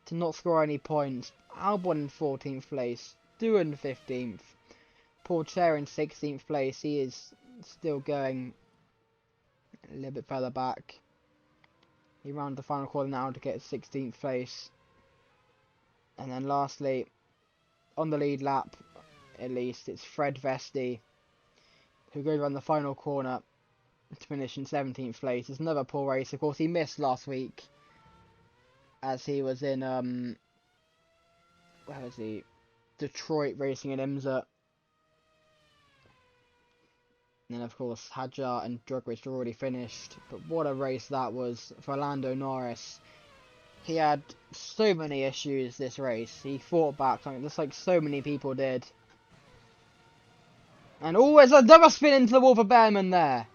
Speaker 1: to not score any points. Albon in 14th place. Doohan 15th. Pourchaire in 16th place. He is still going a little bit further back. He rounds the final corner now to get 16th place. And then lastly, on the lead lap, at least, it's Fred Vesti, who goes around the final corner to finish in 17th place. It's another poor race. Of course, he missed last week, as he was in, where was he? Detroit racing in IMSA. And then, of course, Hadjar and Drogovic are already finished. But what a race that was for Lando Norris. He had so many issues this race. He fought back, just like so many people did. And always another spin into the wall for Behrman there.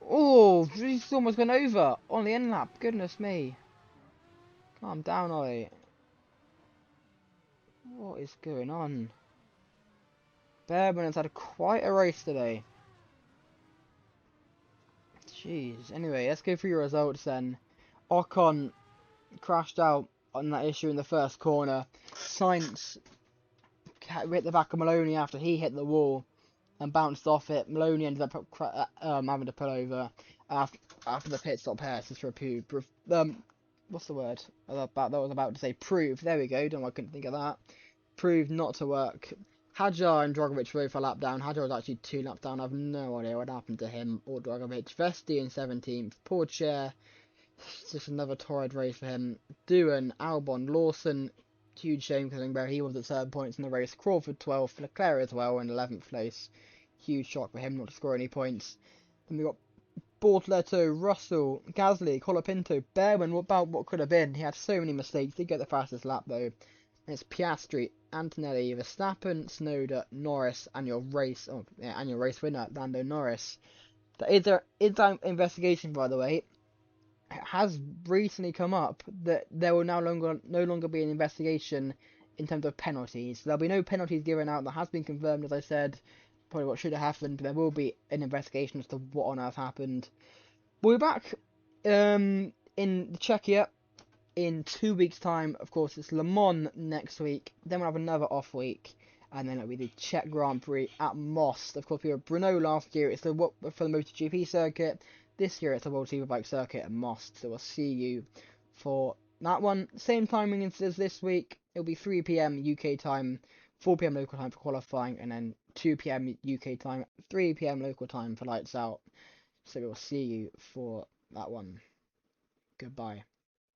Speaker 1: Oh, he's almost gone over on the end lap. Goodness me. Calm down, Ollie. What is going on? Behrman has had quite a race today. Jeez. Anyway, let's go through your results then. Ocon crashed out on that issue in the first corner. Sainz hit the back of Maloney after he hit the wall and bounced off it. Maloney ended up having to pull over after the pit stop pass just for what's the word that was about to say? Prove. There we go. Don't know why I couldn't think of that. Proved not to work. Hadjar and Drogovic both a lap down. Hadjar was actually 2 laps down. I have no idea what happened to him or Drogovic. Vesti in 17th. Pourchaire It's just another torrid race for him. Doohan, Albon, Lawson, huge shame because he was at 7 points in the race. Crawford 12th, Leclerc as well in 11th place. Huge shock for him not to score any points. Then we got Bortoleto, Russell, Gasly, Colapinto, Behrman. What about what could have been? He had so many mistakes. Did get the fastest lap though. And it's Piastri, Antonelli, Verstappen, Snowder, Norris, and your race winner, Lando Norris. Is that investigation, by the way, has recently come up that there will no longer be an investigation in terms of penalties. There'll be no penalties given out. That has been confirmed, as I said. Probably what should have happened, but there will be an investigation as to what on earth happened. We'll be back in Czechia in 2 weeks' time. Of course, it's Le Mans next week. Then we'll have another off week, and then it'll be the Czech Grand Prix at Most. Of course, we were at Brno last year. It's for the MotoGP circuit. This year it's the World Superbike circuit at Most. So we'll see you for that one. Same timing as this week. It'll be 3 p.m. UK time, 4 p.m. local time for qualifying, and then 2 p.m. UK time, 3 p.m. local time for lights out. So we'll see you for that one. Goodbye.